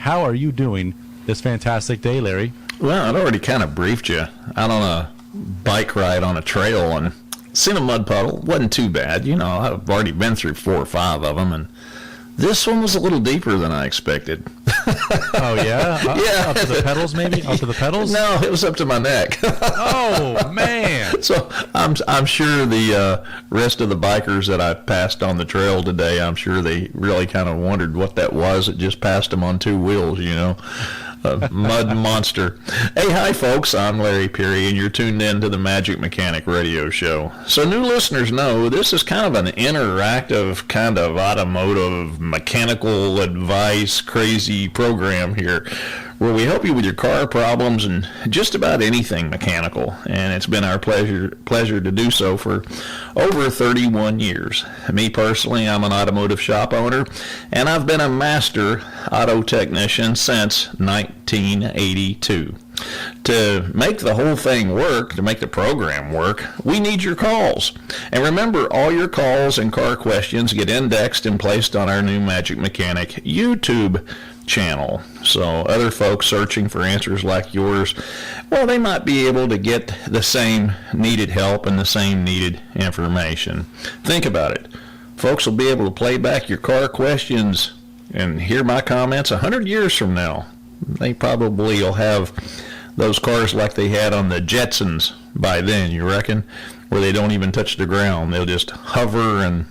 How are you doing this fantastic day, Larry? Well, I'd already kind of briefed you out on a bike ride on a trail and seen a mud puddle. Wasn't too bad. You know, I've already been through 4 or 5 of them, and this one was a little deeper than I expected. Oh, yeah? Yeah. Up to the pedals, maybe? Up to the pedals? No, it was up to my neck. Oh, man. So I'm sure the rest of the bikers that I passed on the trail today, I'm sure they really kind of wondered what that was. It just passed them on 2 wheels, you know. A mud monster. Hey, hi, folks. I'm Larry Perry, and you're tuned in to the Magic Mechanic Radio Show. So new listeners know this is kind of an interactive, kind of automotive, mechanical advice, crazy program here, where we help you with your car problems and just about anything mechanical. And it's been our pleasure to do so for over 31 years. Me personally, I'm an automotive shop owner, and I've been a master auto technician since 1982. To make the whole thing work, to make the program work, we need your calls. And remember, all your calls and car questions get indexed and placed on our new Magic Mechanic YouTube channel. So other folks searching for answers like yours, well, they might be able to get the same needed help and the same needed information. Think about it. Folks will be able to play back your car questions and hear my comments 100 years from now. They probably will have those cars like they had on the Jetsons by then, you reckon? Where they don't even touch the ground. They'll just hover and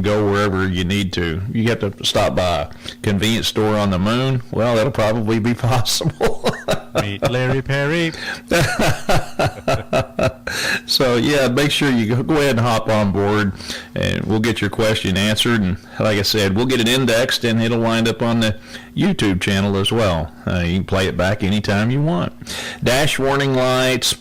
go wherever you need to. You have to stop by a convenience store on the moon. Well, that'll probably be possible. Meet Larry Perry. So, yeah, make sure you go ahead and hop on board, and we'll get your question answered. And like I said, we'll get it indexed, and it'll wind up on the YouTube channel as well. You can play it back anytime you want. Dash warning lights,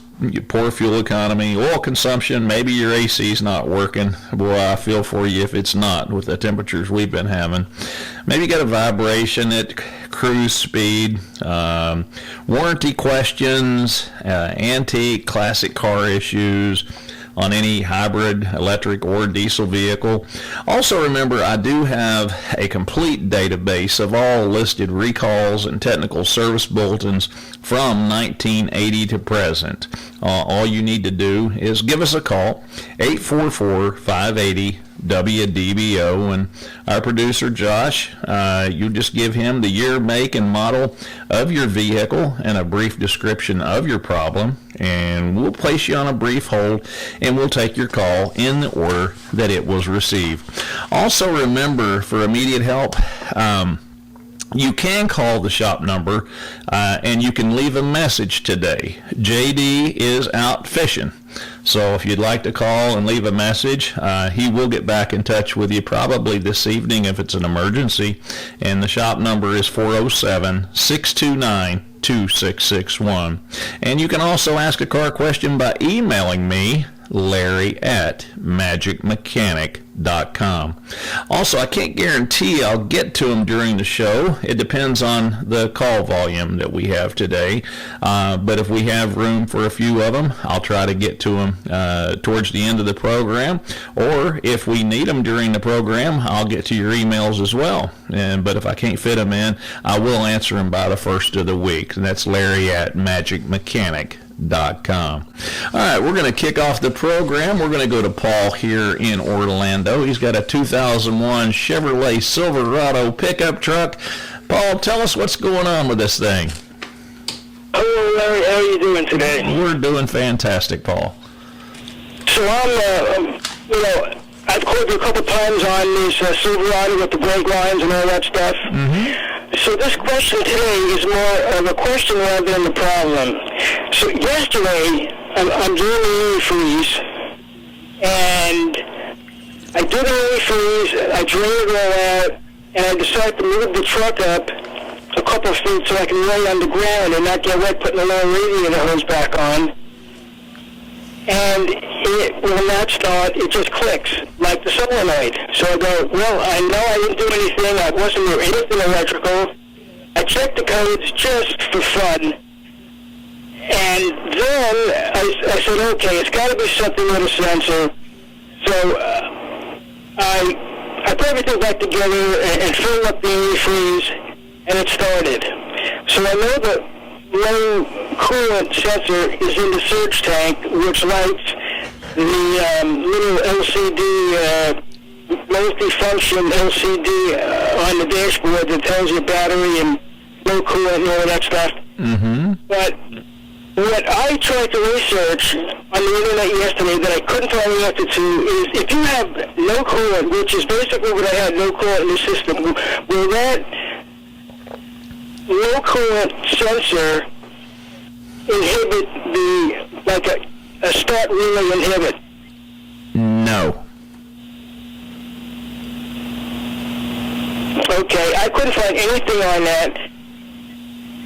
poor fuel economy, oil consumption, maybe your AC's not working. Boy, I feel for you if it's not with the temperatures we've been having. Maybe you got a vibration at cruise speed, warranty questions, antique, classic car issues on any hybrid, electric, or diesel vehicle. Also remember, I do have a complete database of all listed recalls and technical service bulletins from 1980 to present. All you need to do is give us a call, 844-580-WDBO, and our producer Josh, you just give him the year, make, and model of your vehicle and a brief description of your problem, and we'll place you on a brief hold, and we'll take your call in the order that it was received. Also remember, for immediate help, you can call the shop number, and you can leave a message today. JD is out fishing. So if you'd like to call and leave a message, he will get back in touch with you probably this evening if it's an emergency. And the shop number is 407-629-2661. And you can also ask a car question by emailing me, Larry@magicmechanic.com. Also, I can't guarantee I'll get to them during the show. It depends on the call volume that we have today. But if we have room for a few of them, I'll try to get to them towards the end of the program. Or if we need them during the program, I'll get to your emails as well. But if I can't fit them in, I will answer them by the first of the week. And that's Larry@magicmechanic.com. All right, we're going to kick off the program. We're going to go to Paul here in Orlando. He's got a 2001 Chevrolet Silverado pickup truck. Paul, tell us what's going on with this thing. Hello, Larry. How are you doing today? We're doing fantastic, Paul. So I've called you a couple times on this Silverado with the brake lines and all that stuff. Mm-hmm. So this question today is more of a question rather than the problem. So yesterday, I'm doing the antifreeze, and I did the antifreeze, I drained it all out, and I decided to move the truck up a couple of feet so I can lay on the ground and not get wet putting the long radiator hose back on. And when that starts, it just clicks, like the solenoid. So I go, well, I know I didn't do anything. I wasn't near anything electrical. I checked the codes just for fun. And then I said, okay, it's got to be something with a sensor. So I put everything back together and filled up the antifreeze. and it started. So I know the low coolant sensor is in the surge tank, which lights the little LCD, multi-function LCD on the dashboard that tells you battery and low coolant and all that stuff. Mm-hmm. But what I tried to research on the internet yesterday that I couldn't find the answer to is if you have no coolant, which is basically what I had, no coolant in the system, will that low coolant sensor inhibit a start relay inhibit? No. Okay, I couldn't find anything on that,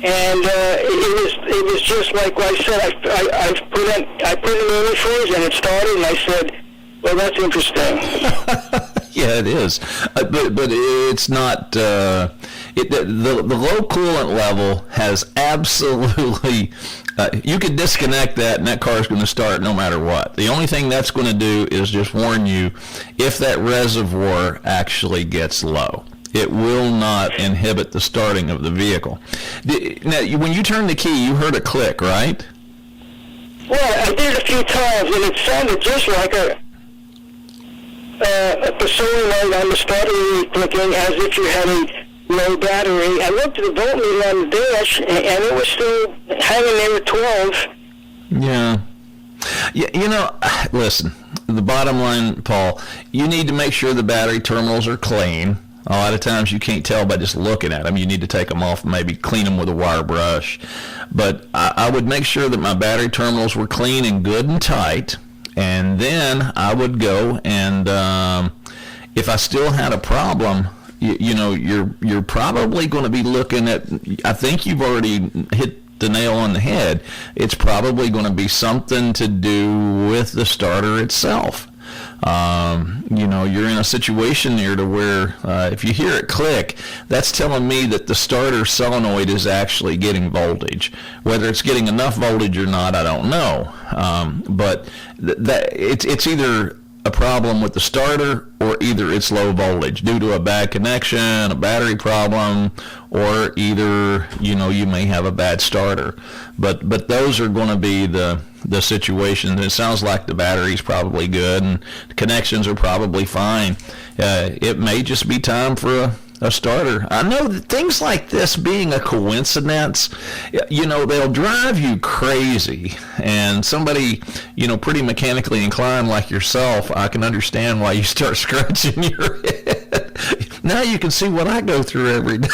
and it was just like what I said. I put in the antifreeze and it started, and I said, well, that's interesting. Yeah, it is, but it's not. The low coolant level has absolutely. You could disconnect that, and that car is going to start no matter what. The only thing that's going to do is just warn you if that reservoir actually gets low. It will not inhibit the starting of the vehicle. Now, when you turned the key, you heard a click, right? Well, I did it a few times, and it sounded just like a pursuing light on the starter clicking, as if you had a low battery. I looked at the voltmeter on the dash, and it was still hanging there at 12. Yeah. You know, listen, the bottom line, Paul, you need to make sure the battery terminals are clean. A lot of times you can't tell by just looking at them. You need to take them off and maybe clean them with a wire brush. But I would make sure that my battery terminals were clean and good and tight. And then I would go and if I still had a problem, you're probably going to be looking at, I think you've already hit the nail on the head. It's probably going to be something to do with the starter itself. You're in a situation there to where if you hear it click, that's telling me that the starter solenoid is actually getting voltage. Whether it's getting enough voltage or not, I don't know. But it's either a problem with the starter or either it's low voltage due to a bad connection, a battery problem, or either you may have a bad starter. But those are going to be the situations. It sounds like the battery's probably good and the connections are probably fine. It may just be time for a starter. I know that things like this being a coincidence, they'll drive you crazy. And somebody, pretty mechanically inclined like yourself, I can understand why you start scratching your head. Now you can see what I go through every day.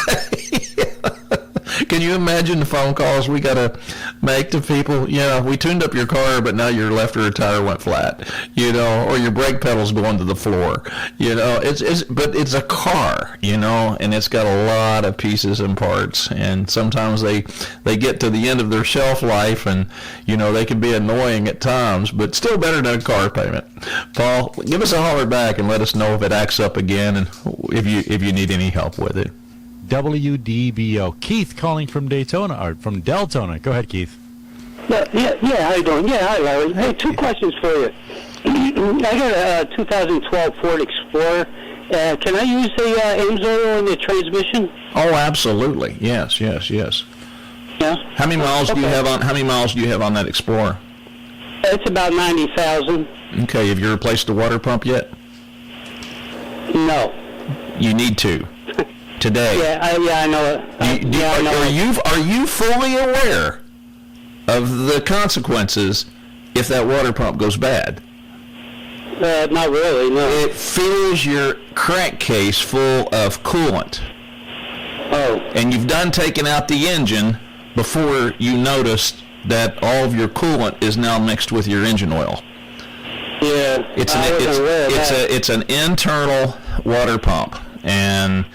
Can you imagine the phone calls we got to make to people? We tuned up your car, but now your left rear tire went flat, or your brake pedal's going to the floor, but it's a car, and it's got a lot of pieces and parts, and sometimes they get to the end of their shelf life, and, they can be annoying at times, but still better than a car payment. Paul, give us a holler back and let us know if it acts up again and if you need any help with it. WDBO. Keith calling from Daytona, or from Deltona. Go ahead, Keith. Yeah, how you doing? Yeah, hi, Larry. Hey, two questions for you. I got a 2012 Ford Explorer. Can I use the Ames oil in the transmission? Oh, absolutely. Yes. Yeah. How many miles do you have on? How many miles do you have on that Explorer? It's about 90,000. Okay. Have you replaced the water pump yet? No. You need to. Today. Yeah, I know it. Are you fully aware of the consequences if that water pump goes bad? Not really, no. It fills your crankcase full of coolant. Oh. And you've done taking out the engine before you noticed that all of your coolant is now mixed with your engine oil. Yeah. It's an internal water pump, and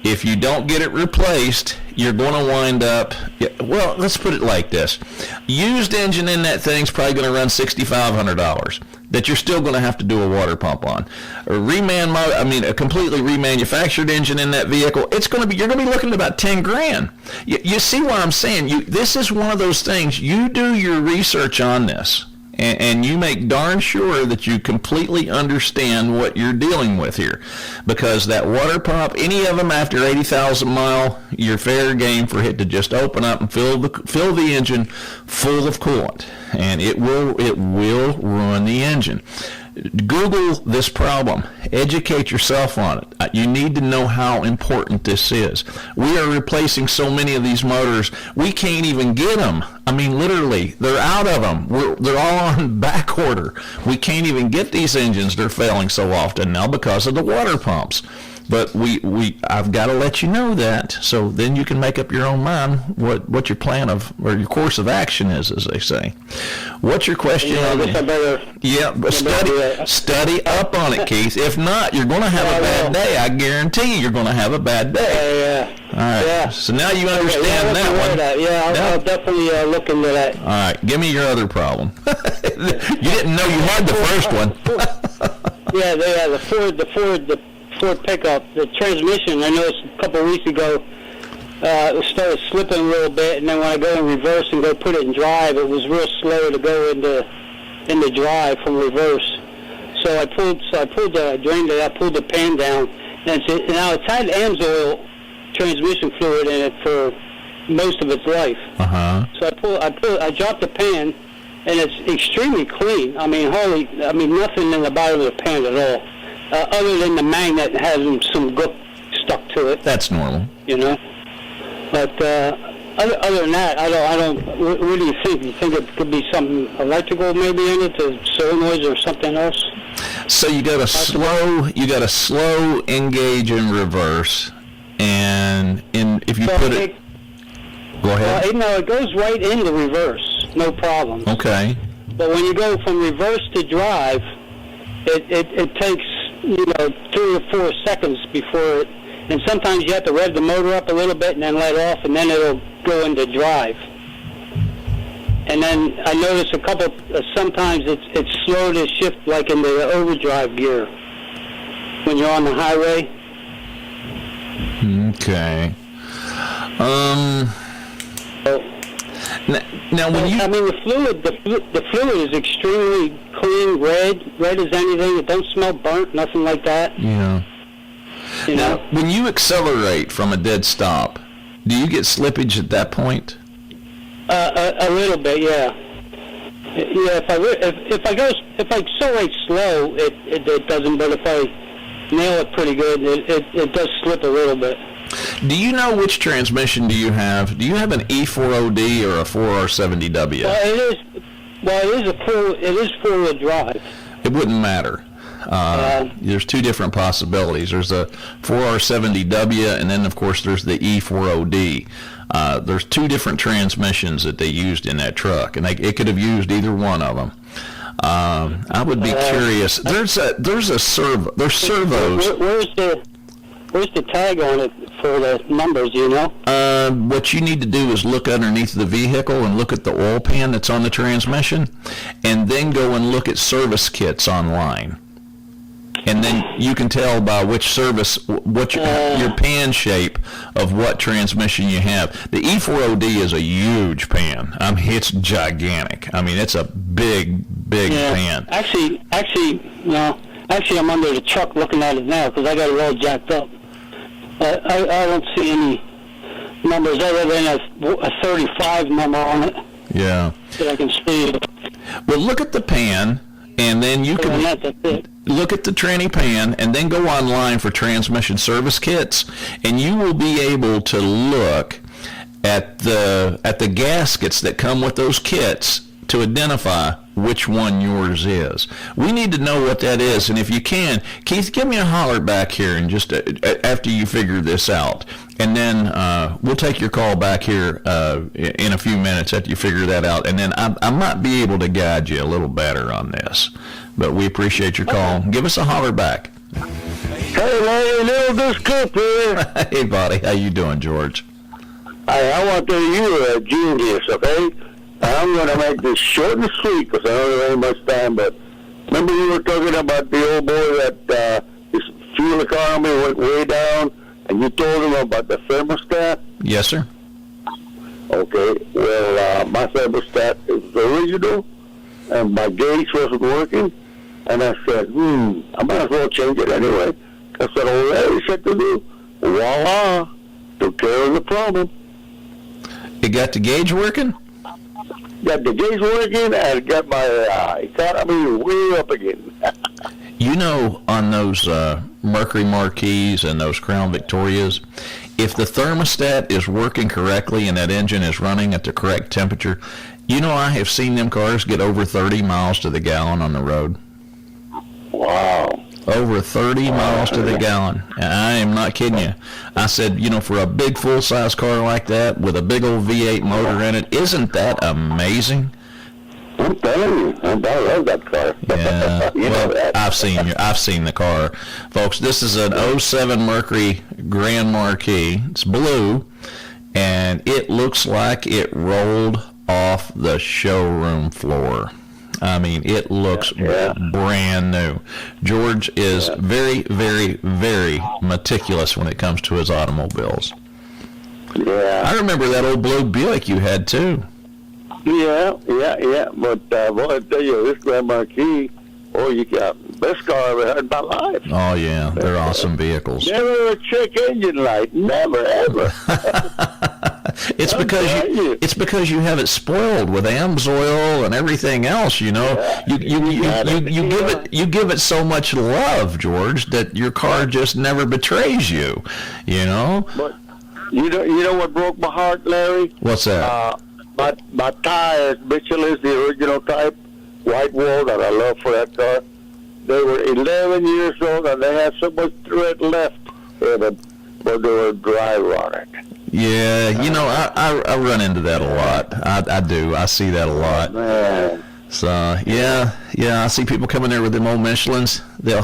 if you don't get it replaced, you're going to wind up, well, let's put it like this. Used engine in that thing's probably going to run $6,500 that you're still going to have to do a water pump on. A completely remanufactured engine in that vehicle, you're going to be looking at about 10 grand. You see what I'm saying? This is one of those things, you do your research on this. and you make darn sure that you completely understand what you're dealing with here, because that water pump, any of them after 80,000 mile, you're fair game for it to just open up and fill the engine full of coolant, and it will ruin the engine. Google this problem. Educate yourself on it. You need to know how important this is. We are replacing so many of these motors, we can't even get them. I mean, literally, they're out of them. They're all on back order. We can't even get these engines. They're failing so often now because of the water pumps. But I've got to let you know that, so then you can make up your own mind what your plan of, or your course of action is, as they say. What's your question? But study up on it, Keith. If not, you're going to have a bad day. I guarantee you, you're going to have a bad day. All right. Yeah. So now you understand that one. I'll definitely look into that. All right. Give me your other problem. You didn't know you had the first one. The Ford pickup, the transmission, I noticed a couple of weeks ago, it started slipping a little bit, and then when I go in reverse and go put it in drive, it was real slow to go into drive from reverse. So I pulled the pan down, and now it's had AMSOIL transmission fluid in it for most of its life. So I dropped the pan, and it's extremely clean. I mean, nothing in the bottom of the pan at all. Other than the magnet having some gook stuck to it. That's normal. You know? But other than that, I don't. What do you think? You think it could be something electrical maybe in it, the solenoids or something else? So you got a slow engage in reverse, and if you put it. Go ahead. It goes right into reverse, no problem. Okay. But when you go from reverse to drive, it takes 3 or 4 seconds before it, and sometimes you have to rev the motor up a little bit and then let off, and then it'll go into drive. And then I notice sometimes it's slow to shift like into the overdrive gear when you're on the highway. Okay. Now when you... I mean, the fluid is extremely clean, red as anything. It don't smell burnt, nothing like that. Yeah. Now, when you accelerate from a dead stop, do you get slippage at that point? A little bit, yeah. Yeah, if I accelerate slow, it doesn't. But if I nail it pretty good, it does slip a little bit. Do you know which transmission do you have? Do you have an E4OD or a 4R70W? It is four-wheel drive. It wouldn't matter. There's two different possibilities. There's a 4R70W, and then, of course, there's the E4OD. There's two different transmissions that they used in that truck, and it could have used either one of them. I would be curious. There's servos. Where's the tag on it for the numbers, you know? What you need to do is look underneath the vehicle and look at the oil pan that's on the transmission, and then go and look at service kits online. And then you can tell by which service, your pan shape of what transmission you have. The E4OD is a huge pan. I mean, it's gigantic. I mean, it's a big pan. Actually, I'm under the truck looking at it now because I got it all jacked up. I don't see any numbers other than a 35 number on it. Yeah. That I can see. Well, look at the pan, and then you can look at the tranny pan, and then go online for transmission service kits, and you will be able to look at the gaskets that come with those kits to identify which one yours is. We need to know what that is, and if you can, Keith, give me a holler back here and just after you figure this out, and then we'll take your call back here in a few minutes after you figure that out, and then I might be able to guide you a little better on this. But we appreciate your call. Give us a holler back. Hey, Larry, little discoop here. Hey, buddy, how you doing, George? Hey, I want to do you a genius, okay? I'm going to make this short and sweet because I don't have much time, but remember you were talking about the old boy that his fuel economy went way down, and you told him about the thermostat? Yes, sir. Okay, well, my thermostat is the original, and my gauge wasn't working. And I said, I might as well change it anyway. That's what old Larry said to do. Voila, took care of the problem. You got the gauge working? Got the gauge working and got my economy way up again. You know, on those Mercury Marquis and those Crown Victorias, if the thermostat is working correctly and that engine is running at the correct temperature, you know, I have seen them cars get over 30 miles to the gallon on the road. Wow. Over 30 miles to the gallon. And I am not kidding you. I said, you know, for a big full-size car like that with a big old V8 motor in it, isn't that amazing? I'm telling you, I love that car. Yeah, You know well, that. I've seen the car, folks. This is an '07 Mercury Grand Marquis. It's blue, and it looks like it rolled off the showroom floor. I mean, it looks brand new. George is very, very, very meticulous when it comes to his automobiles. Yeah. I remember that old blue Buick you had too. Yeah. But boy, I tell you, this Grand Marquis, you got best car I ever had in my life. Oh yeah, they're awesome vehicles. Never a check engine light, never ever. It's because you have it spoiled with AMSOIL and everything else. You know, you give it so much love, George, that your car just never betrays you. You know. But you know what broke my heart, Larry? What's that? My tires, Michelin's the original type, white wall that I love for that car. They were 11 years old and they had so much tread left in them, but they were dry rotted. Yeah, you know, I run into that a lot. I do. I see that a lot. Man. So yeah, I see people coming there with them old Michelins. They'll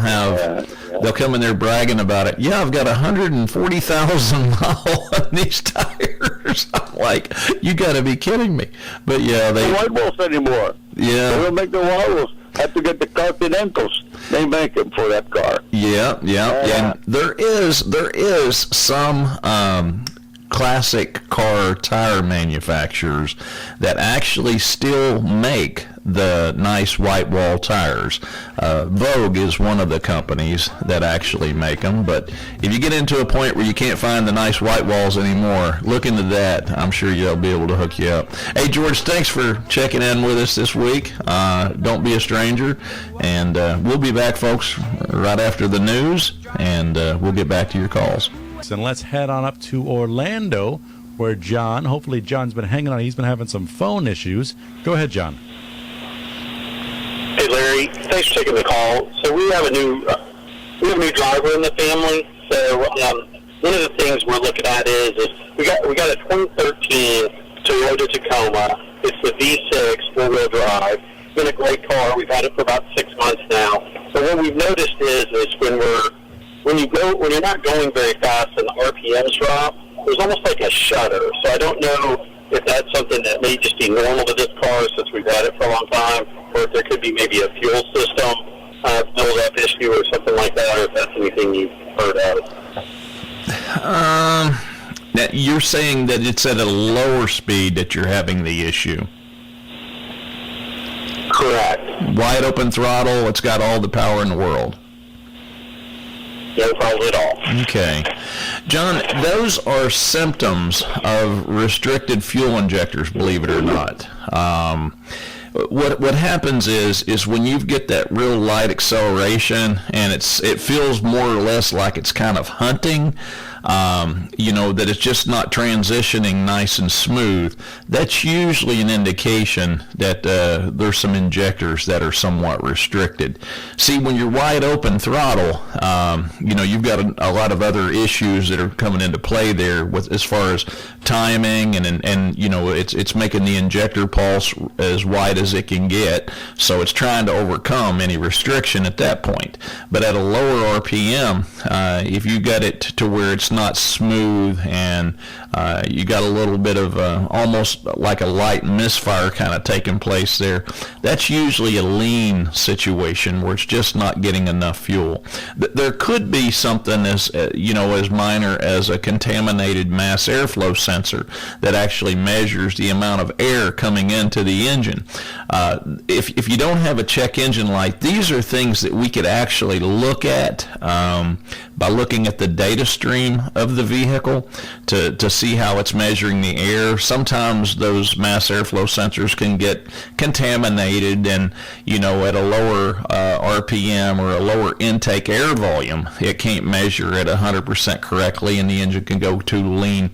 come in there bragging about it. Yeah, I've got 140,000 miles on these tires. I'm like, you got to be kidding me. But yeah, they The white walls anymore. Yeah. They don't make the white walls. Have to get the Continentals. They make them for that car. Yeah. And there is some classic car tire manufacturers that actually still make the nice white wall tires. Vogue is one of the companies that actually make them, but if you get into a point where you can't find the nice white walls anymore, look into that. I'm sure you'll be able to hook you up. Hey, George, thanks for checking in with us this week. Don't be a stranger, and we'll be back, folks, right after the news, and we'll get back to your calls. And let's head on up to Orlando, where hopefully John's been hanging on. He's been having some phone issues. Go ahead, John. Hey, Larry. Thanks for taking the call. So we have a new driver in the family. So one of the things we're looking at is we got a 2013 Toyota Tacoma. It's the V6 four-wheel drive. It's been a great car. We've had it for about 6 months now. But what we've noticed is when you're not going very fast and the RPMs drop, there's almost like a shudder. So I don't know if that's something that may just be normal to this car since we've had it for a long time, or if there could be maybe a fuel system build-up issue or something like that, or if that's anything you've heard of. Now you're saying that it's at a lower speed that you're having the issue. Correct. Wide open throttle, it's got all the power in the world. No problem at all. Okay. John, those are symptoms of restricted fuel injectors, believe it or not. What happens is when you get that real light acceleration and it feels more or less like it's kind of hunting, that it's just not transitioning nice and smooth, that's usually an indication that there's some injectors that are somewhat restricted. See, when you're wide open throttle, you've got a lot of other issues that are coming into play there with as far as timing and it's making the injector pulse as wide as it can get, so it's trying to overcome any restriction at that point. But at a lower RPM, if you got it to where it's not smooth, and you got a little bit of almost like a light misfire kind of taking place there, that's usually a lean situation where it's just not getting enough fuel. There could be something as as minor as a contaminated mass airflow sensor that actually measures the amount of air coming into the engine. If you don't have a check engine light, these are things that we could actually look at by looking at the data stream of the vehicle to see how it's measuring the air. Sometimes those mass airflow sensors can get contaminated, and at a lower RPM or a lower intake air volume, it can't measure at 100% correctly, and the engine can go too lean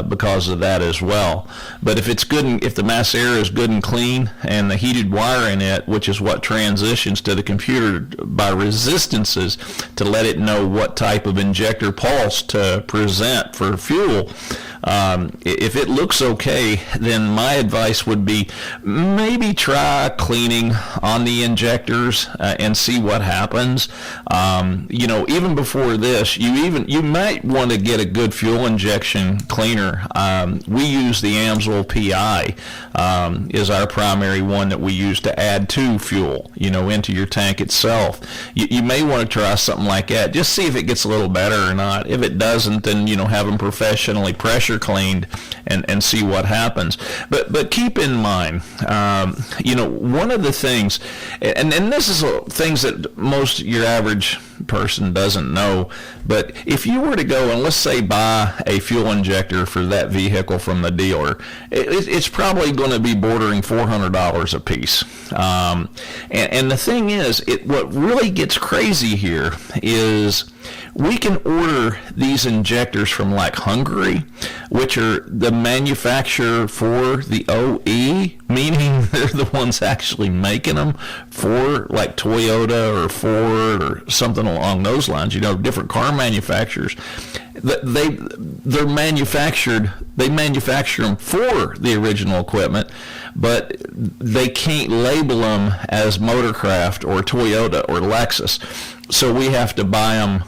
because of that as well. But if it's good, if the mass air is good and clean, and the heated wire in it, which is what transitions to the computer by resistances to let it know what type of injector pulse to present for fuel, if it looks okay, then my advice would be maybe try cleaning on the injectors and see what happens. Even before this, you might want to get a good fuel injection cleaner. We use the Amsoil PI is our primary one that we use to add to fuel, into your tank itself. You may want to try something like that. Just see if it gets a little better or not. If it doesn't, then have them professionally pressure cleaned and see what happens. But keep in mind, one of the things, and this is things that most your average person doesn't know, but if you were to go and let's say buy a fuel injector for that vehicle from the dealer, it's probably going to be bordering $400 a piece. And the thing is, what really gets crazy here is we can order these injectors from like Hungary, which are the manufacturer for the OE, meaning they're the ones actually making them for like Toyota or Ford or something along those lines, different car manufacturers. They manufacture them for the original equipment, but they can't label them as Motorcraft or Toyota or Lexus. So we have to buy them,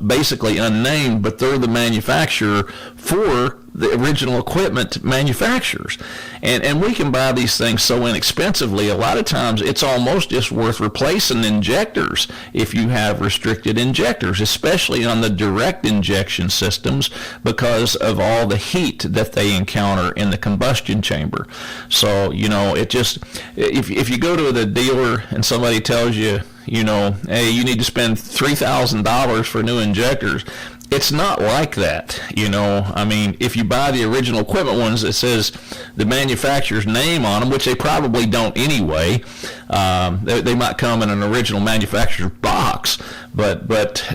basically unnamed, but they're the manufacturer for the original equipment manufacturers. And we can buy these things so inexpensively, a lot of times it's almost just worth replacing injectors if you have restricted injectors, especially on the direct injection systems because of all the heat that they encounter in the combustion chamber. So, it just, if you go to the dealer and somebody tells you, hey, you need to spend $3,000 for new injectors, it's not like that. If you buy the original equipment ones that says the manufacturer's name on them, which they probably don't anyway, they might come in an original manufacturer's box, but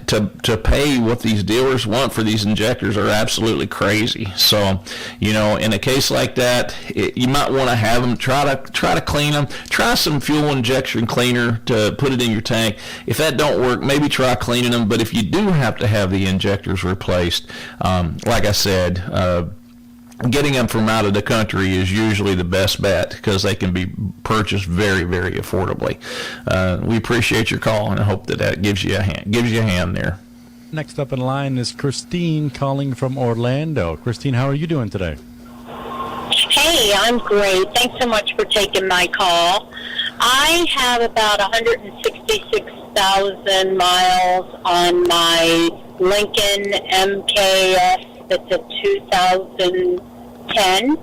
to pay what these dealers want for these injectors are absolutely crazy. So, in a case like that, you might want to have them try to clean them. Try some fuel injection cleaner to put it in your tank. If that don't work, maybe try cleaning them. But if you do have to have the injectors replaced, like I said, getting them from out of the country is usually the best bet because they can be purchased very, very affordably. We appreciate your call, and I hope that gives you a hand there. Next up in line is Christine calling from Orlando. Christine, how are you doing today? Hey, I'm great. Thanks so much for taking my call. I have about 166,000 miles on my Lincoln MKS. It's a 2010.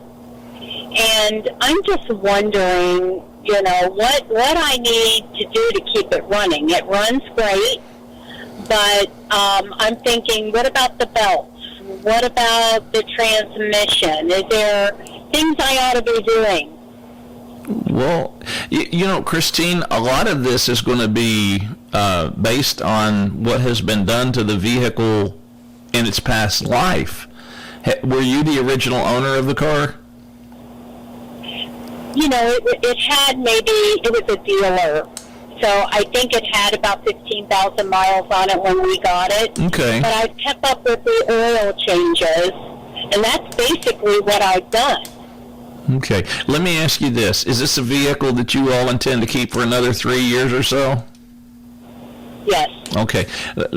And I'm just wondering, what I need to do to keep it running. It runs great, but I'm thinking, what about the belts? What about the transmission? Is there things I ought to be doing? Well, Christine, a lot of this is going to be based on what has been done to the vehicle in its past life. Were you the original owner of the car? It was a dealer. So I think it had about 15,000 miles on it when we got it. Okay. But I've kept up with the oil changes, and that's basically what I've done. Okay. Let me ask you this. Is this a vehicle that you all intend to keep for another 3 years or so? Yes. Okay,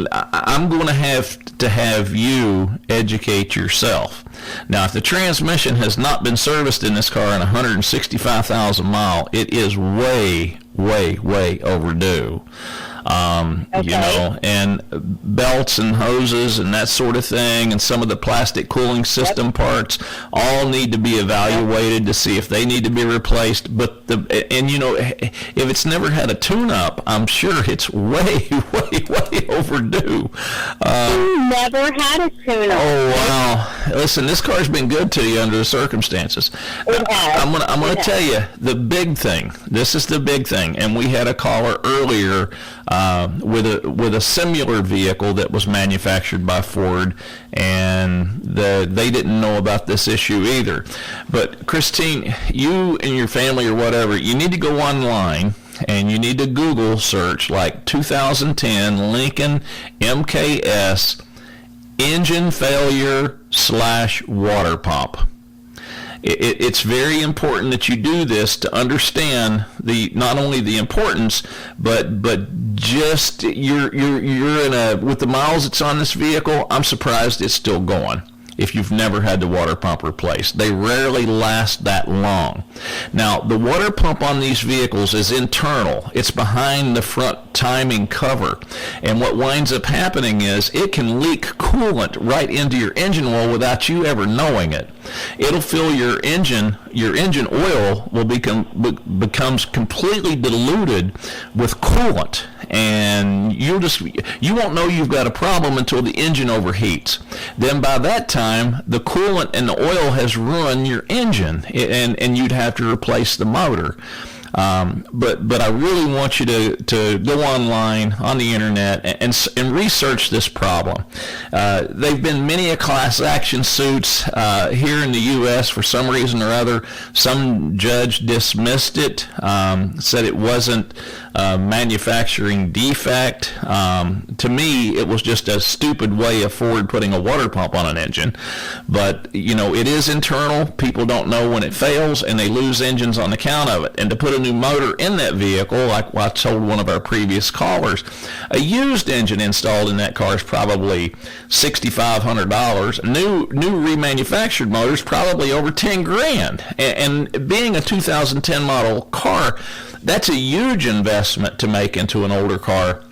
I'm going to have you educate yourself. Now, if the transmission has not been serviced in this car in 165,000 miles, it is way, way, way overdue. Okay. You know, and belts and hoses and that sort of thing, and some of the plastic cooling system parts all need to be evaluated to see if they need to be replaced. But you know, if it's never had a tune-up, I'm sure it's way, way, way overdue. Never had a tune-up. Oh wow! Listen, this car's been good to you under the circumstances. It has. I'm gonna tell you the big thing. This is the big thing, and we had a caller earlier with a similar vehicle that was manufactured by Ford, and they didn't know about this issue either. But Christine, you and your family or whatever, you need to go online and you need to Google search like 2010 Lincoln MKS engine failure / water pump. It's very important that you do this to understand not only the importance, but just you're in with the miles that's on this vehicle. I'm surprised it's still going. If you've never had the water pump replaced, they rarely last that long. Now, the water pump on these vehicles is internal. It's behind the front timing cover. And what winds up happening is it can leak coolant right into your engine oil without you ever knowing it. It'll fill your engine oil becomes completely diluted with coolant. And you won't know you've got a problem until the engine overheats. Then by that time, the coolant and the oil has ruined your engine, and you'd have to replace the motor. But I really want you to go online on the internet and research this problem. They've been many a class action suits here in the U.S. for some reason or other. Some judge dismissed it, said it wasn't a manufacturing defect. To me, it was just a stupid way of Ford putting a water pump on an engine. But, you know, it is internal. People don't know when it fails, and they lose engines on account of it. And to put a new motor in that vehicle, like I told one of our previous callers, a used engine installed in that car is probably $6,500. New remanufactured motor is probably over $10,000. And being a 2010 model car, that's a huge investment to make into an older car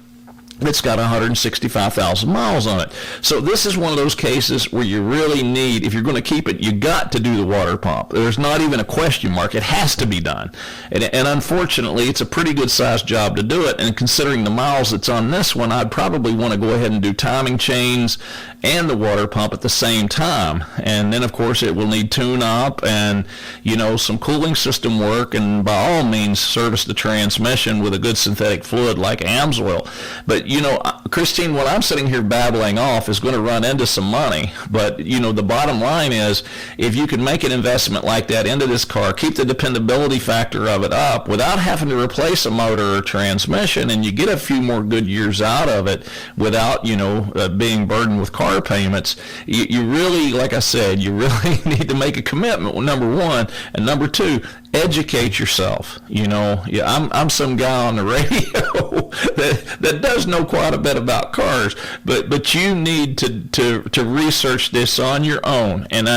that's got 165,000 miles on it. So this is one of those cases where you really need, if you're going to keep it, you got to do the water pump. There's not even a question mark. It has to be done. And unfortunately, it's a pretty good sized job to do it. And considering the miles that's on this one, I'd probably want to go ahead and do timing chains and the water pump at the same time. And then, of course, it will need tune-up and, you know, some cooling system work, and by all means, service the transmission with a good synthetic fluid like AMSOIL. But, you know, Christine, what I'm sitting here babbling off is going to run into some money. But, you know, the bottom line is, if you can make an investment like that into this car, keep the dependability factor of it up without having to replace a motor or transmission, and you get a few more good years out of it without, you know, being burdened with car payments, you really, like I said, you really need to make a commitment, number one, and number two, educate yourself. You know, I'm some guy on the radio that does know quite a bit about cars, but you need to research this on your own and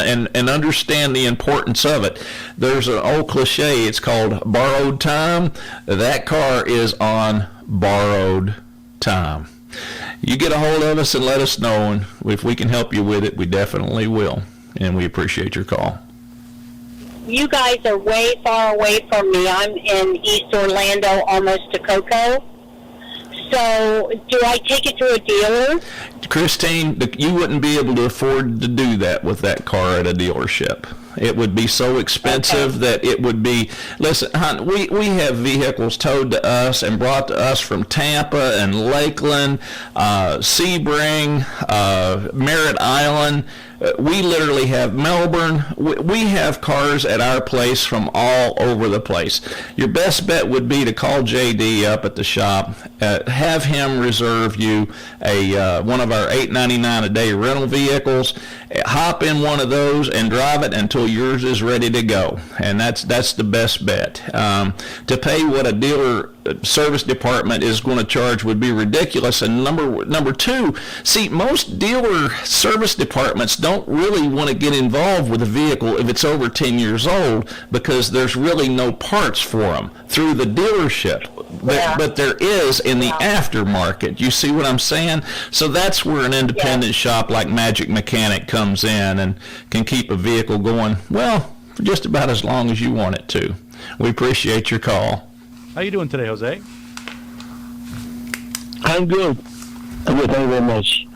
understand the importance of it. There's an old cliche, it's called borrowed time. That car is on borrowed time. You get a hold of us and let us know, and if we can help you with it, we definitely will, and we appreciate your call. You guys are way far away from me. I'm in East Orlando, almost to Cocoa. So do I take it to a dealer? Christine, you wouldn't be able to afford to do that with that car at a dealership. It would be so expensive that it would be, listen, hon, we have vehicles towed to us and brought to us from Tampa and Lakeland, Sebring, Merritt Island. We literally have Melbourne. We have cars at our place from all over the place. Your best bet would be to call JD up at the shop, have him reserve you one of our $8.99 a day rental vehicles, hop in one of those and drive it until yours is ready to go. And that's the best bet. To pay what a dealer service department is going to charge would be ridiculous. And number two, see, most dealer service departments don't really want to get involved with a vehicle if it's over 10 years old, because there's really no parts for them through the dealership. But there is in the aftermarket. You see what I'm saying? So that's where an independent shop like Magic Mechanic comes in and can keep a vehicle going, well, for just about as long as you want it to. We appreciate your call. How you doing today, Jose? I'm good. I'm good. Thank you very much.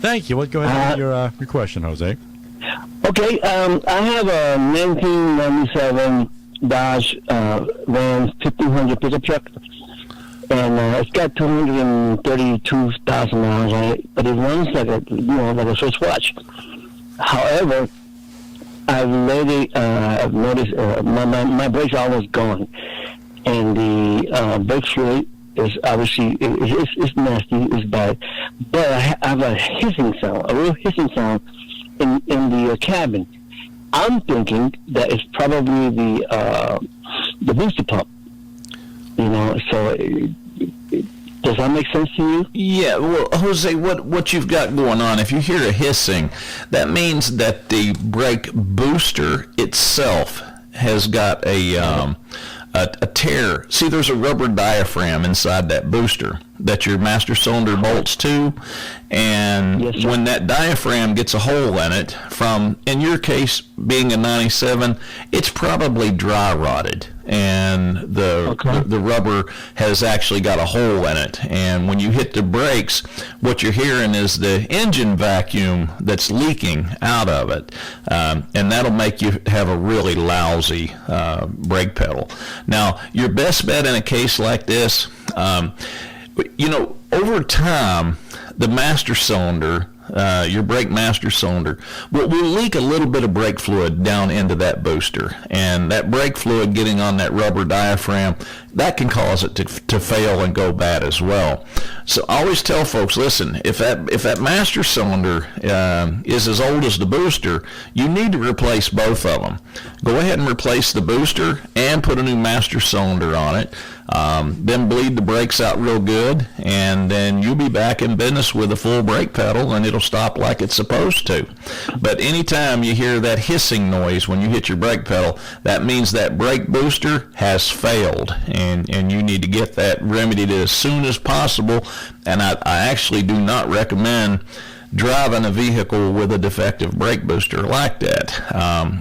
Thank you. Go ahead with your question, Jose. Okay. I have a 1997 Dodge Ram 1500 pickup truck, and it's got 232,000 miles on it, but it runs like a like a Swiss watch. However, I've noticed my brakes are almost gone, and the brake fluid is obviously it's nasty, it's bad. But I have a hissing sound, a real hissing sound in the cabin. I'm thinking that it's probably the booster pump. So does that make sense to you? Yeah, well, Jose, what you've got going on, if you hear a hissing, that means that the brake booster itself has got a tear. See, there's a rubber diaphragm inside that booster that your master cylinder bolts to, and when that diaphragm gets a hole in it, from, in your case, being a 97, it's probably dry rotted, and the rubber has actually got a hole in it, and when you hit the brakes, what you're hearing is the engine vacuum that's leaking out of it, and that'll make you have a really lousy brake pedal. Now, your best bet in a case like this, over time, the master cylinder, your brake master cylinder, will leak a little bit of brake fluid down into that booster, and that brake fluid getting on that rubber diaphragm, that can cause it to fail and go bad as well. So I always tell folks, listen, if that master cylinder is as old as the booster, you need to replace both of them. Go ahead and replace the booster and put a new master cylinder on it. Then bleed the brakes out real good, and then you'll be back in business with a full brake pedal, and it'll stop like it's supposed to. But anytime you hear that hissing noise when you hit your brake pedal, that means that brake booster has failed, and you need to get that remedied as soon as possible. And I actually do not recommend driving a vehicle with a defective brake booster like that.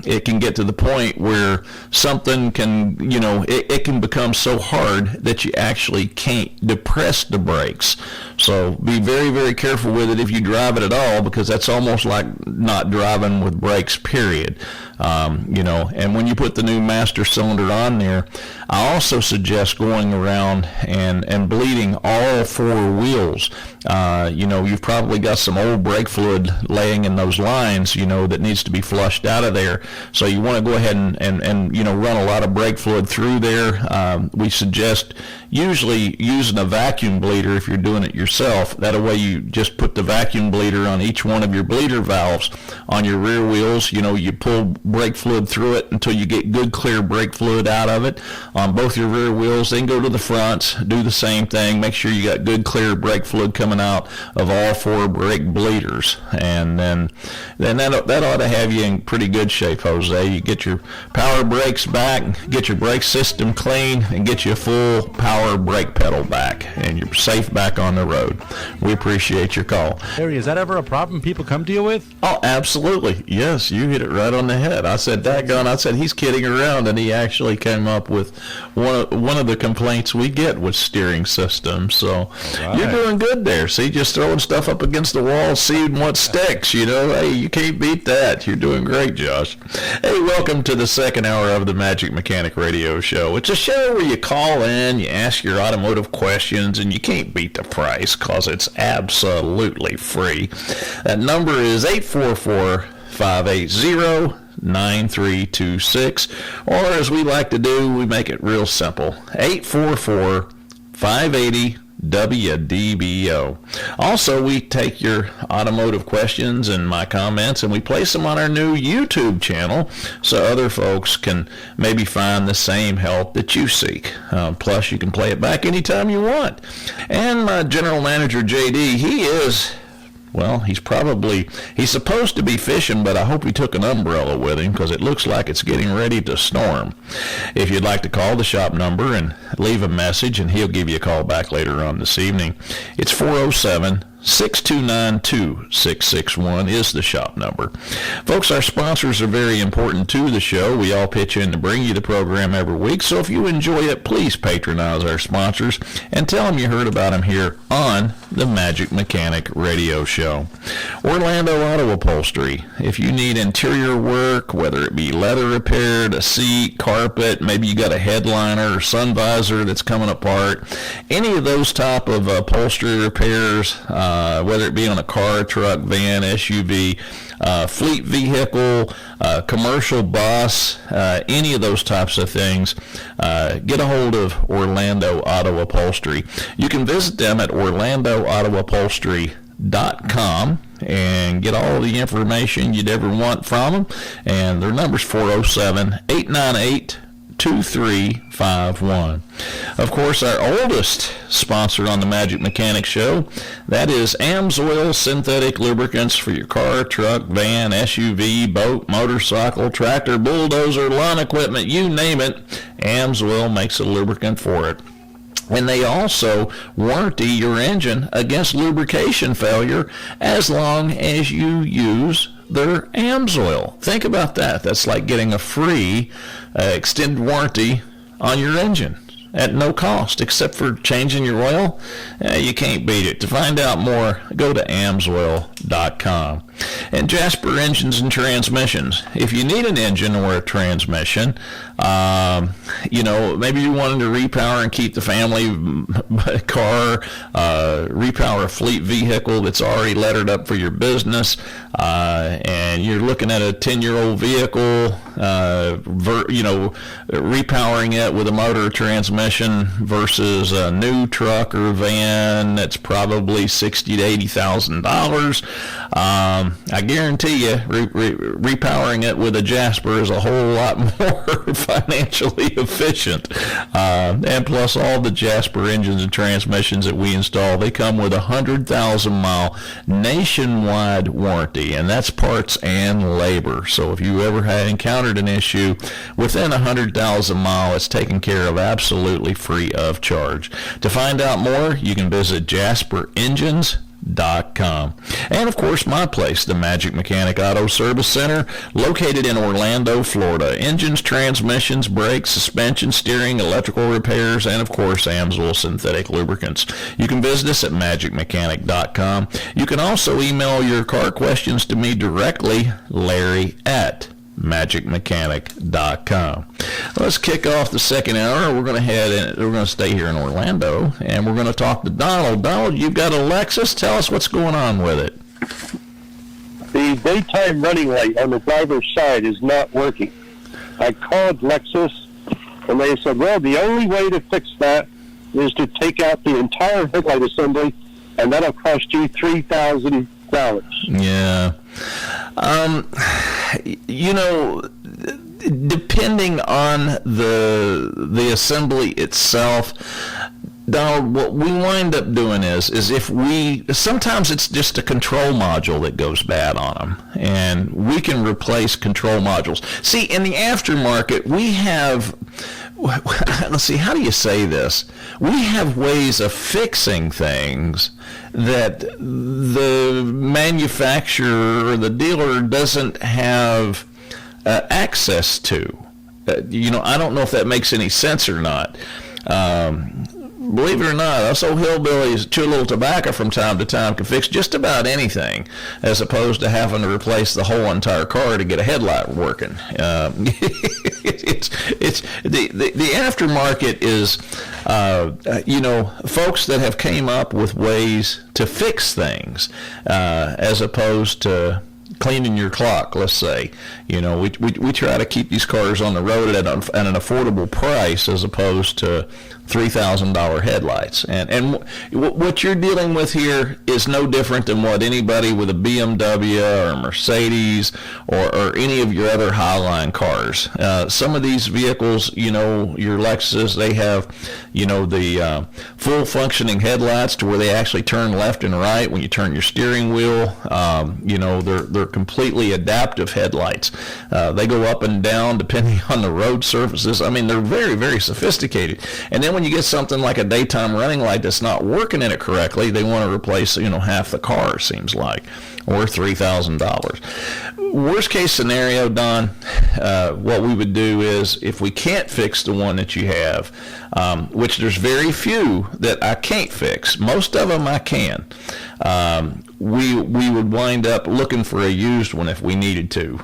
It can get to the point where something can, it can become so hard that you actually can't depress the brakes. So be very, very careful with it if you drive it at all, because that's almost like not driving with brakes, period. And when you put the new master cylinder on there, I also suggest going around and bleeding all four wheels. You've probably got some old brake fluid laying in those lines, that needs to be flushed out of there. So you want to go ahead and run a lot of brake fluid through there. We suggest usually using a vacuum bleeder if you're doing it yourself. That way you just put the vacuum bleeder on each one of your bleeder valves on your rear wheels. You pull brake fluid through it until you get good clear brake fluid out of it on both your rear wheels. Then go to the fronts, do the same thing. Make sure you got good clear brake fluid coming out of all four brake bleeders, and then that ought to have you in pretty good shape, Jose. You get your power brakes back, get your brake system clean, and get you a full power brake pedal back, and you're safe back on the road. We appreciate your call. Harry, is that ever a problem people come to you with? Oh, absolutely. Yes, you hit it right on the head. I said, daggone, he's kidding around, and he actually came up with one of the complaints we get with steering systems. So You're doing good there. See, just throwing stuff up against the wall, seeing what sticks, Hey, you can't beat that. You're doing great, Josh. Hey, welcome to the second hour of the Magic Mechanic Radio Show. It's a show where you call in, you ask your automotive questions, and you can't beat the price because it's absolutely free. That number is 844-580-9326, or as we like to do, we make it real simple, 844-580-9326. WDBO. Also, we take your automotive questions and my comments and we place them on our new YouTube channel so other folks can maybe find the same help that you seek. Plus, you can play it back anytime you want. And my general manager, JD, he's supposed to be fishing, but I hope he took an umbrella with him because it looks like it's getting ready to storm. If you'd like to call the shop number and leave a message, and he'll give you a call back later on this evening, it's 407-629-2661 is the shop number. Folks, our sponsors are very important to the show. We all pitch in to bring you the program every week, so if you enjoy it, please patronize our sponsors and tell them you heard about them here on the Magic Mechanic Radio Show. Orlando Auto Upholstery. If you need interior work, whether it be leather repaired, a seat, carpet, maybe you got a headliner or sun visor that's coming apart, any of those type of upholstery repairs, whether it be on a car, truck, van, SUV, fleet vehicle, commercial bus, any of those types of things, get a hold of Orlando Auto Upholstery. You can visit them at orlandoautoupholstery.com and get all the information you'd ever want from them. And their number's 407-898-2351. Of course, our oldest sponsor on the Magic Mechanic Show, that is AMSOIL Synthetic Lubricants for your car, truck, van, SUV, boat, motorcycle, tractor, bulldozer, lawn equipment, you name it. AMSOIL makes a lubricant for it. And they also warranty your engine against lubrication failure as long as you use their AMSOIL. Think about that. That's like getting a free extended warranty on your engine at no cost except for changing your oil. You can't beat it. To find out more, go to amsoil.com. And Jasper Engines and Transmissions. If you need an engine or a transmission, maybe you wanted to repower and keep the family car, repower a fleet vehicle that's already lettered up for your business, and you're looking at a 10-year-old vehicle, repowering it with a motor or transmission versus a new truck or van that's probably $60,000 to $80,000. I guarantee you, repowering it with a Jasper is a whole lot more financially efficient. And plus, all the Jasper engines and transmissions that we install, they come with a 100,000-mile nationwide warranty, and that's parts and labor. So if you ever had encountered an issue within 100,000 miles, it's taken care of absolutely free of charge. To find out more, you can visit JasperEngines.com. And of course, my place, the Magic Mechanic Auto Service Center, located in Orlando, Florida. Engines, transmissions, brakes, suspension, steering, electrical repairs, and of course, AMSOIL synthetic lubricants. You can visit us at magicmechanic.com. You can also email your car questions to me directly, Larry at magicmechanic.com. Let's kick off the second hour. We're going to stay here in Orlando, and we're going to talk to Donald. Donald, you've got a Lexus. Tell us what's going on with it. The daytime running light on the driver's side is not working. I called Lexus, and they said, well, the only way to fix that is to take out the entire headlight assembly, and that'll cost you $3,000. Yeah. Depending on the assembly itself, Donald, what we wind up doing is sometimes it's just a control module that goes bad on them, and we can replace control modules. See, in the aftermarket, we have, let's see, how do you say this? We have ways of fixing things that the manufacturer or the dealer doesn't have access to. I don't know if that makes any sense or not. Believe it or not, us old hillbillies chew a little tobacco from time to time can fix just about anything, as opposed to having to replace the whole entire car to get a headlight working. It's the aftermarket is, folks that have came up with ways to fix things, as opposed to cleaning your clock, let's say. You know, we try to keep these cars on the road at an affordable price as opposed to $3,000 headlights. And what you're dealing with here is no different than what anybody with a BMW or a Mercedes or any of your other Highline cars. Some of these vehicles, you know, your Lexus, they have, you know, the full functioning headlights to where they actually turn left and right when you turn your steering wheel. You know, they're completely adaptive headlights. They go up and down depending on the road surfaces. I mean, they're very, very sophisticated. And then when you get something like a daytime running light that's not working in it correctly, they want to replace, you know, half the car, it seems like, or $3,000. Worst case scenario, Don, what we would do is if we can't fix the one that you have, which there's very few that I can't fix, most of them I can, we would wind up looking for a used one if we needed to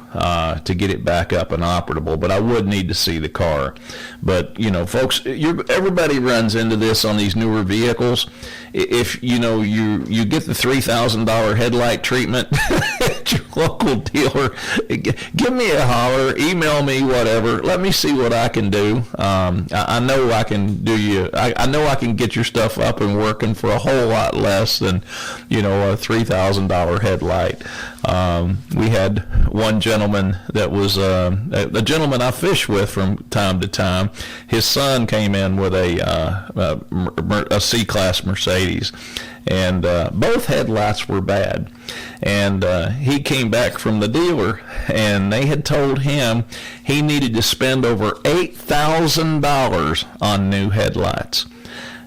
get it back up and operable. But I would need to see the car. But, you know, folks, everybody runs into this on these newer vehicles. If, you know, you get the $3,000 headlight treatment at your local dealer, give me a holler, email me, whatever. Let me see what I can do. I know I can do you. I know I can get your stuff up and working for a whole lot less than, you know, a $3,000 headlight. We had one gentleman that was a gentleman I fish with from time to time. His son came in with a C-Class Mercedes, and both headlights were bad. And he came back from the dealer, and they had told him he needed to spend over $8,000 on new headlights.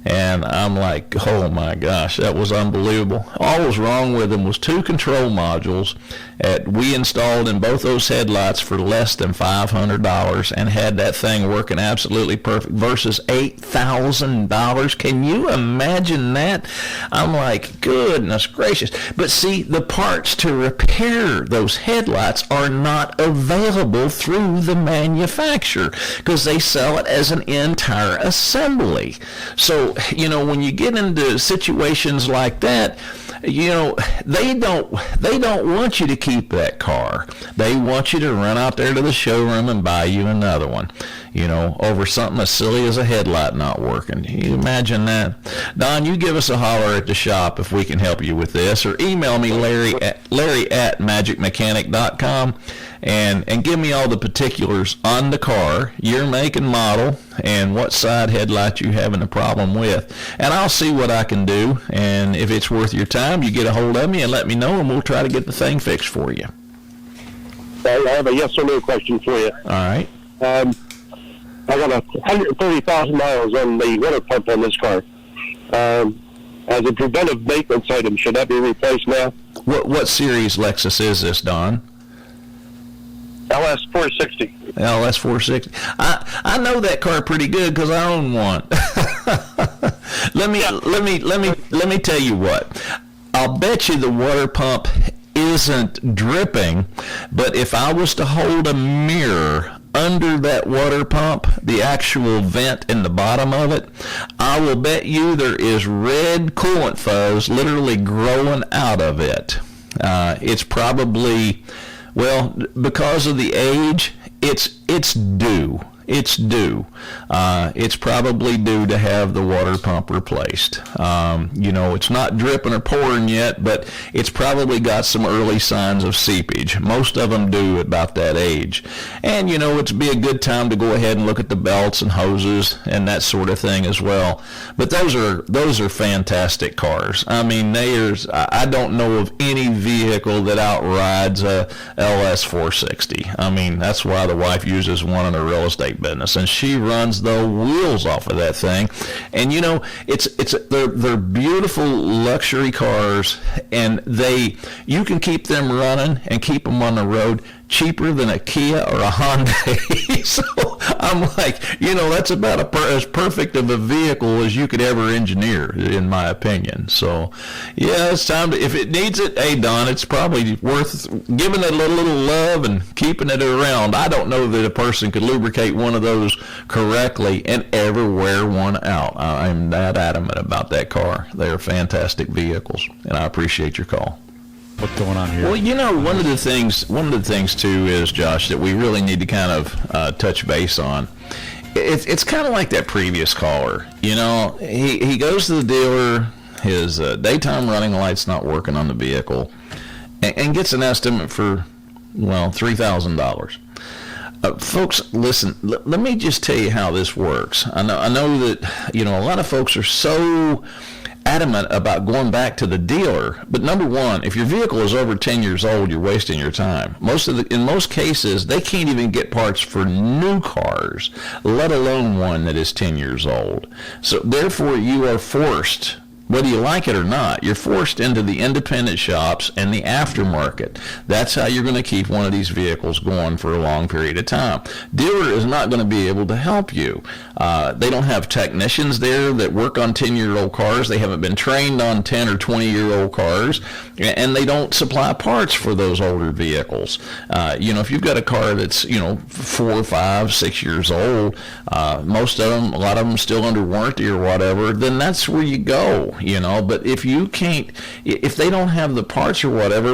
And I'm like, oh my gosh, that was unbelievable. All was wrong with them was two control modules that we installed in both those headlights for less than $500 and had that thing working absolutely perfect versus $8,000. Can you imagine that? I'm like, goodness gracious. But see, the parts to repair those headlights are not available through the manufacturer because they sell it as an entire assembly. So, you know, when you get into situations like that, you know, they don't want you to keep that car. They want you to run out there to the showroom and buy you another one, you know, over something as silly as a headlight not working. Can you imagine that? Don, you give us a holler at the shop if we can help you with this, or email me Larry at magicmechanic.com and give me all the particulars on the car, year, make, and model, and what side headlight you're having a problem with. And I'll see what I can do, and if it's worth your time, you get a hold of me and let me know, and we'll try to get the thing fixed for you. I have a yes or no question for you. All right. I got 130,000 miles on the water pump on this car. As a preventive maintenance item, should that be replaced now? What series Lexus is this, Don? LS 460. LS 460. I know that car pretty good because I own one. Let me tell you what. I'll bet you the water pump isn't dripping, but if I was to hold a mirror under that water pump, the actual vent in the bottom of it, I will bet you there is red coolant fuzz literally growing out of it. It's probably, well, because of the age, it's due. It's due. It's probably due to have the water pump replaced. You know, it's not dripping or pouring yet, but it's probably got some early signs of seepage. Most of them do at about that age. And, you know, it'd be a good time to go ahead and look at the belts and hoses and that sort of thing as well. But those are fantastic cars. I mean, I don't know of any vehicle that outrides a LS 460. I mean, that's why the wife uses one in her real estate business, and she runs the wheels off of that thing. And you know, they're beautiful luxury cars, and you can keep them running and keep them on the road cheaper than a Kia or a Hyundai. So I'm like, you know, that's about as perfect of a vehicle as you could ever engineer, in my opinion. So yeah, it's time to, if it needs it, hey Don, it's probably worth giving it a little love and keeping it around. I don't know that a person could lubricate one of those correctly and ever wear one out. I'm that adamant about that car. They're fantastic vehicles, and I appreciate your call. what's going on here. Well, you know, one of the things too is, Josh, that we really need to kind of touch base on. It's kind of like that previous caller. You know, he goes to the dealer, his daytime running light's not working on the vehicle, and gets an estimate for, well, $3,000. Folks, listen, let me just tell you how this works. I know that, you know, a lot of folks are so adamant about going back to the dealer, but number one, if your vehicle is over 10 years old, you're wasting your time. In most cases, they can't even get parts for new cars, let alone one that is 10 years old. So therefore, you are forced, whether you like it or not, you're forced into the independent shops and the aftermarket. That's how you're going to keep one of these vehicles going for a long period of time. Dealer is not going to be able to help you. They don't have technicians there that work on 10-year-old cars. They haven't been trained on 10 or 20-year-old cars, and they don't supply parts for those older vehicles. You know, if you've got a car that's, you know, 4, 5, 6 years old, a lot of them still under warranty or whatever, then that's where you go. You know, but if they don't have the parts or whatever,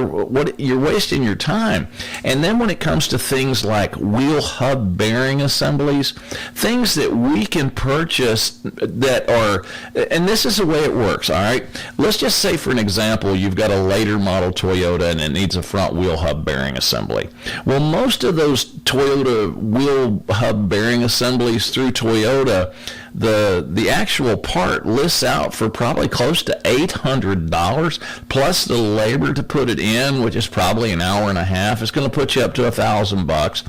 you're wasting your time. And then when it comes to things like wheel hub bearing assemblies, things that we can purchase that are, and this is the way it works, all right? Let's just say, for an example, you've got a later model Toyota and it needs a front wheel hub bearing assembly. Well, most of those Toyota wheel hub bearing assemblies through Toyota, the actual part lists out for probably close to $800 plus the labor to put it in, which is probably an hour and a half. It's going to put you up to $1,000.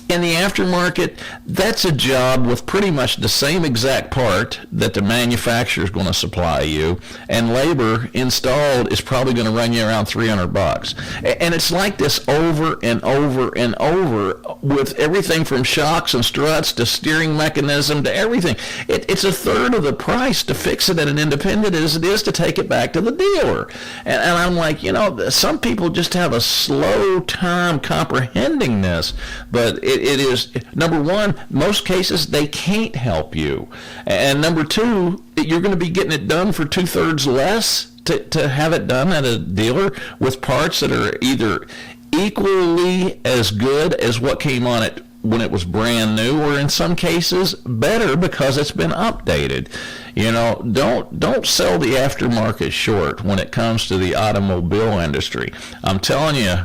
In the aftermarket, that's a job with pretty much the same exact part that the manufacturer is going to supply you, and labor installed is probably going to run you around $300. And it's like this over and over and over with everything from shocks and struts to steering mechanism to everything. It's a third of the price to fix it at an independent as it is to take it back to the dealer. And I'm like, you know, some people just have a slow time comprehending this, but it is, number one, most cases they can't help you, and number two, you're going to be getting it done for 2/3 less to have it done at a dealer with parts that are either equally as good as what came on it when it was brand new, or in some cases better because it's been updated. You know, don't sell the aftermarket short when it comes to the automobile industry. I'm telling you,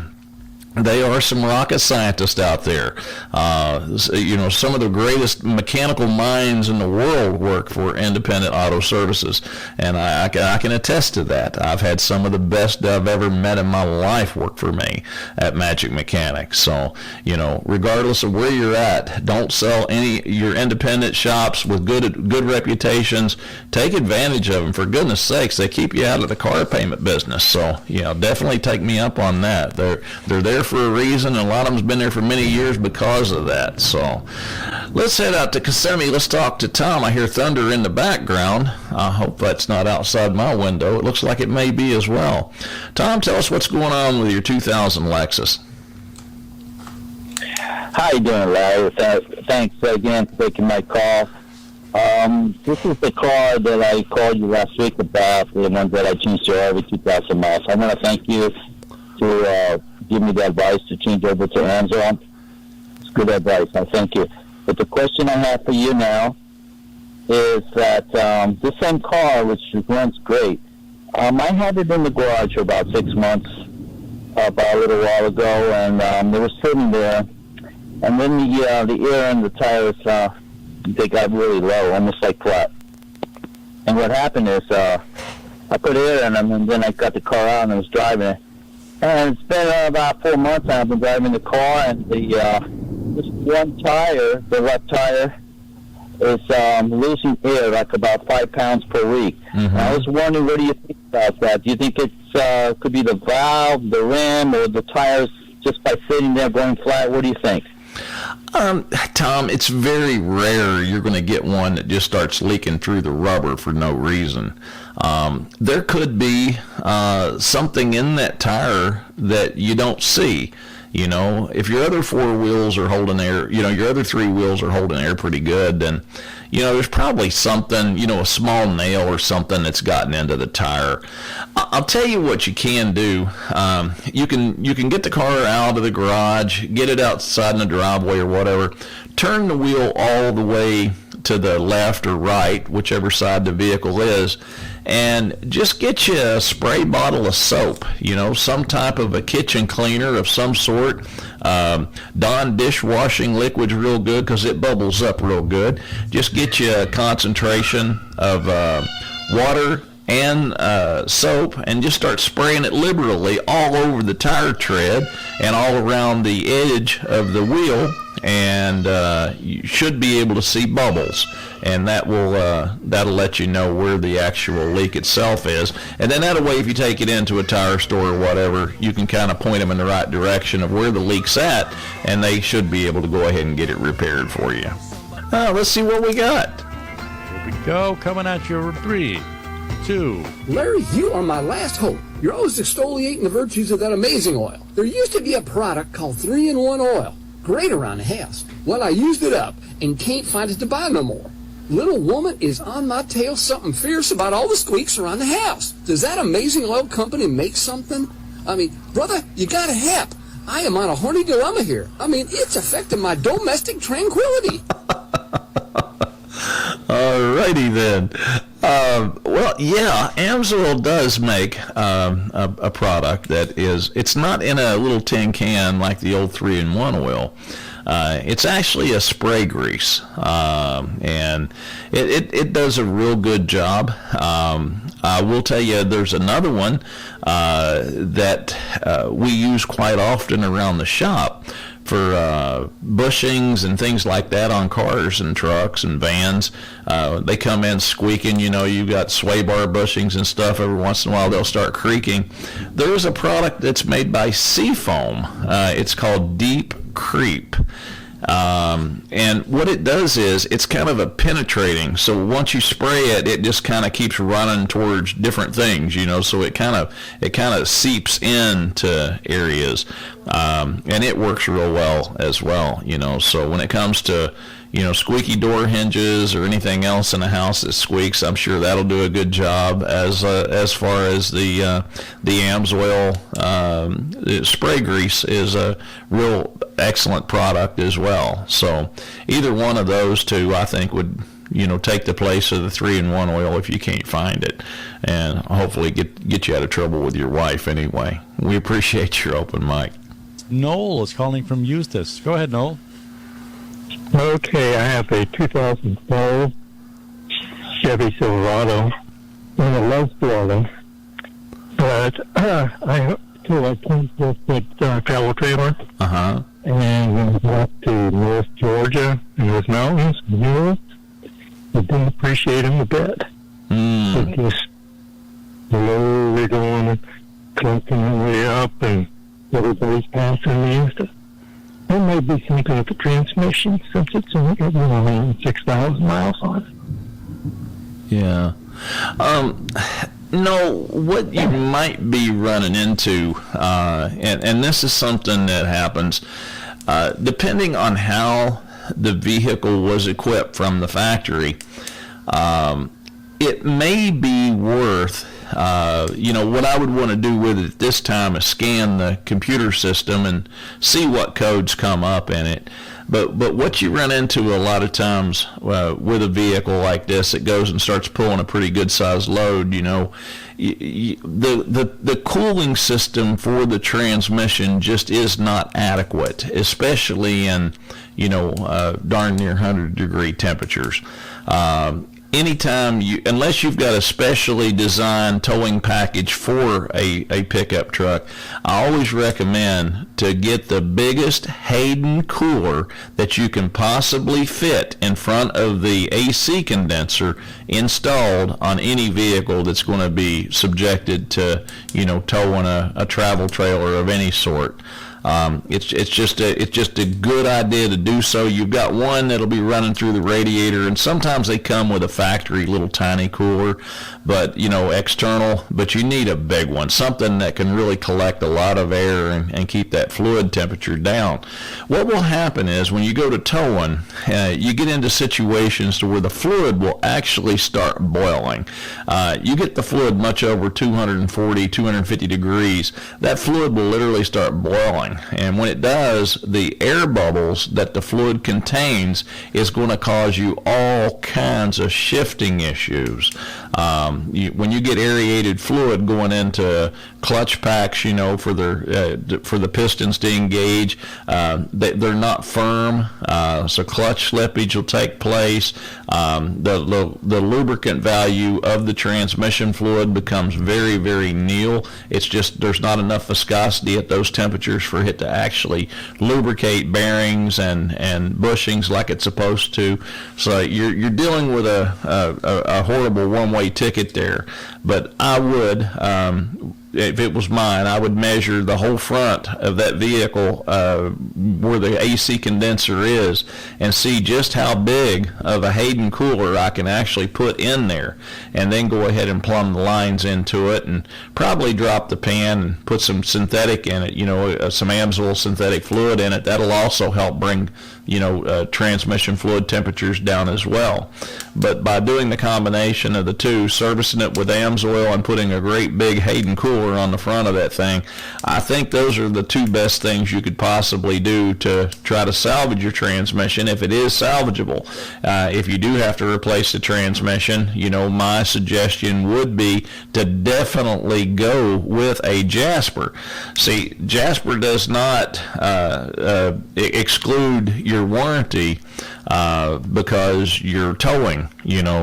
they are some rocket scientists out there. You know, some of the greatest mechanical minds in the world work for independent auto services, and I can attest to that. I've had some of the best I've ever met in my life work for me at Magic Mechanics. So, you know, regardless of where you're at, don't sell your independent shops with good reputations. Take advantage of them. For goodness sakes, they keep you out of the car payment business. So, you know, definitely take me up on that. They're there for a reason, and a lot of them's been there for many years because of that. So let's head out to Kissimmee. Let's talk to Tom. I hear thunder in the background. I hope that's not outside my window. It looks like it may be as well. Tom, tell us what's going on with your 2000 Lexus. How you doing, Larry? Thanks again for taking my call. This is the car that I called you last week about, the one that I changed to every 2,000 miles. I want to thank you to give me the advice to change over to Amazon. It's good advice. I thank you. But the question I have for you now is that this same car, which runs great, I had it in the garage for about 6 months, about a little while ago, and they were sitting there, and then the air in the tires, they got really low, almost like flat. And what happened is I put air in them, and then I got the car out and I was driving it. And it's been about 4 months I've been driving the car, and this one tire, the left tire, is losing air like about 5 pounds per week. Mm-hmm. I was wondering, what do you think about that? Do you think it could be the valve, the rim, or the tires just by sitting there going flat? What do you think? Tom, it's very rare you're going to get one that just starts leaking through the rubber for no reason. There could be something in that tire that you don't see. You know, if your other four wheels are holding air, you know, your other three wheels are holding air pretty good, then, you know, there's probably something, you know, a small nail or something that's gotten into the tire. I'll tell you what you can do. You can get the car out of the garage, get it outside in the driveway or whatever, turn the wheel all the way to the left or right, whichever side the vehicle is, and just get you a spray bottle of soap, you know, some type of a kitchen cleaner of some sort. Dawn dishwashing liquid's real good because it bubbles up real good. Just get you a concentration of water and soap, and just start spraying it liberally all over the tire tread and all around the edge of the wheel, and you should be able to see bubbles, and that'll let you know where the actual leak itself is. And then that way, if you take it into a tire store or whatever, you can kind of point them in the right direction of where the leak's at, and they should be able to go ahead and get it repaired for you. Let's see what we got. Here we go, coming at you. 3, 2. Larry, you are my last hope. You're always exfoliating the virtues of that amazing oil. There used to be a product called 3-in-1 oil. Great around the house. Well, I used it up and can't find it to buy no more. Little woman is on my tail something fierce about all the squeaks around the house. Does that amazing oil company make something? I mean, brother, you gotta help. I am on a horny dilemma here. I mean, it's affecting my domestic tranquility. Alrighty then. Well, yeah, Amsoil does make a product that it's not in a little tin can like the old 3-in-1 oil. It's actually a spray grease, and it does a real good job. I will tell you, there's another one that we use quite often around the shop for bushings and things like that on cars and trucks and vans. They come in squeaking, you know, you've got sway bar bushings and stuff. Every once in a while they'll start creaking. There is a product that's made by Seafoam. It's called Deep Creep. And what it does is it's kind of a penetrating, so once you spray it, it just kind of keeps running towards different things, you know, so it kind of seeps into areas, and it works real well as well, you know. So when it comes to, you know, squeaky door hinges or anything else in the house that squeaks, I'm sure that'll do a good job. As far as the Amsoil spray grease is a real excellent product as well. So either one of those two, I think, would, you know, take the place of the 3-in-1 oil if you can't find it, and hopefully get you out of trouble with your wife anyway. We appreciate your open mic. Noel is calling from Eustis. Go ahead, Noel. Okay, I have a 2012 Chevy Silverado, and I love Florida, but I feel like 24-foot travel trailer, and we went to North Georgia, and there's mountains and hills. I didn't appreciate them a bit. It just slowly going and clunking the way up, and everybody's passing me and stuff. There may be something with the transmission since it's only got around 6,000 miles on it. Yeah. No, what you might be running into, and this is something that happens, depending on how the vehicle was equipped from the factory, it may be worth, you know, what I would want to do with it this time is scan the computer system and see what codes come up in it. But what you run into a lot of times with a vehicle like this that goes and starts pulling a pretty good sized load, you know, the cooling system for the transmission just is not adequate, especially in, you know, darn near 100-degree temperatures. Anytime unless you've got a specially designed towing package for a pickup truck, I always recommend to get the biggest Hayden cooler that you can possibly fit in front of the AC condenser installed on any vehicle that's going to be subjected to, you know, towing a travel trailer of any sort. It's just a good idea to do so. You've got one that'll be running through the radiator, and sometimes they come with a factory little tiny cooler, but external. But you need a big one, something that can really collect a lot of air and keep that fluid temperature down. What will happen is when you go to towing, you get into situations to where the fluid will actually start boiling. You get the fluid much over 240, 250 degrees, that fluid will literally start boiling. And when it does, the air bubbles that the fluid contains is going to cause you all kinds of shifting issues. When you get aerated fluid going into clutch packs, for the pistons to engage, they're not firm, so clutch slippage will take place. The lubricant value of the transmission fluid becomes very, very nil. It's just there's not enough viscosity at those temperatures for it to actually lubricate bearings and bushings like it's supposed to. So you're dealing with a horrible one-way ticket there. But I would, if it was mine, I would measure the whole front of that vehicle where the AC condenser is and see just how big of a Hayden cooler I can actually put in there, and then go ahead and plumb the lines into it and probably drop the pan and put some synthetic in it, some Amsoil synthetic fluid in it. That'll also help bring transmission fluid temperatures down as well. But by doing the combination of the two, servicing it with Amsoil and putting a great big Hayden cooler on the front of that thing, I think those are the two best things you could possibly do to try to salvage your transmission, if it is salvageable. If you do have to replace the transmission, my suggestion would be to definitely go with a Jasper. See, Jasper does not exclude your warranty because you're towing,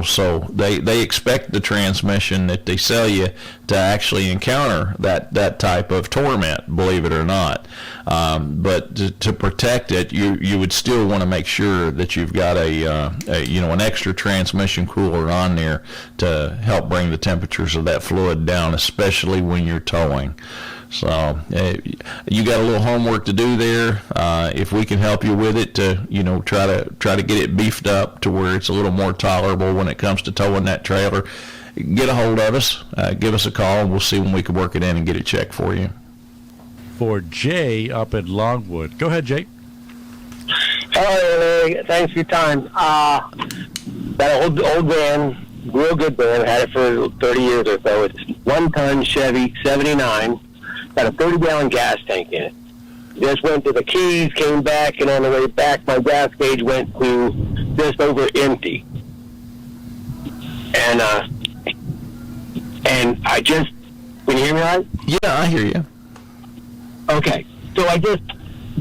so they expect the transmission that they sell you to actually encounter that type of torment, believe it or not. But to protect it, you would still want to make sure that you've got an extra transmission cooler on there to help bring the temperatures of that fluid down, especially when you're towing. So you got a little homework to do there. If we can help you with it to try to get it beefed up to where it's a little more tolerable when it comes to towing that trailer, get a hold of us, give us a call, and we'll see when we can work it in and get it checked for you. For Jay up at Longwood. Go ahead, Jay. Hello, Larry. Thanks for your time. That old van, real good van, had it for 30 years or so. It's 1-ton Chevy 79. Got a 30-gallon gas tank in it. Just went to the Keys, came back, and on the way back, my gas gauge went to just over empty. And I just, can you hear me right? Yeah, I hear you. Okay, so I just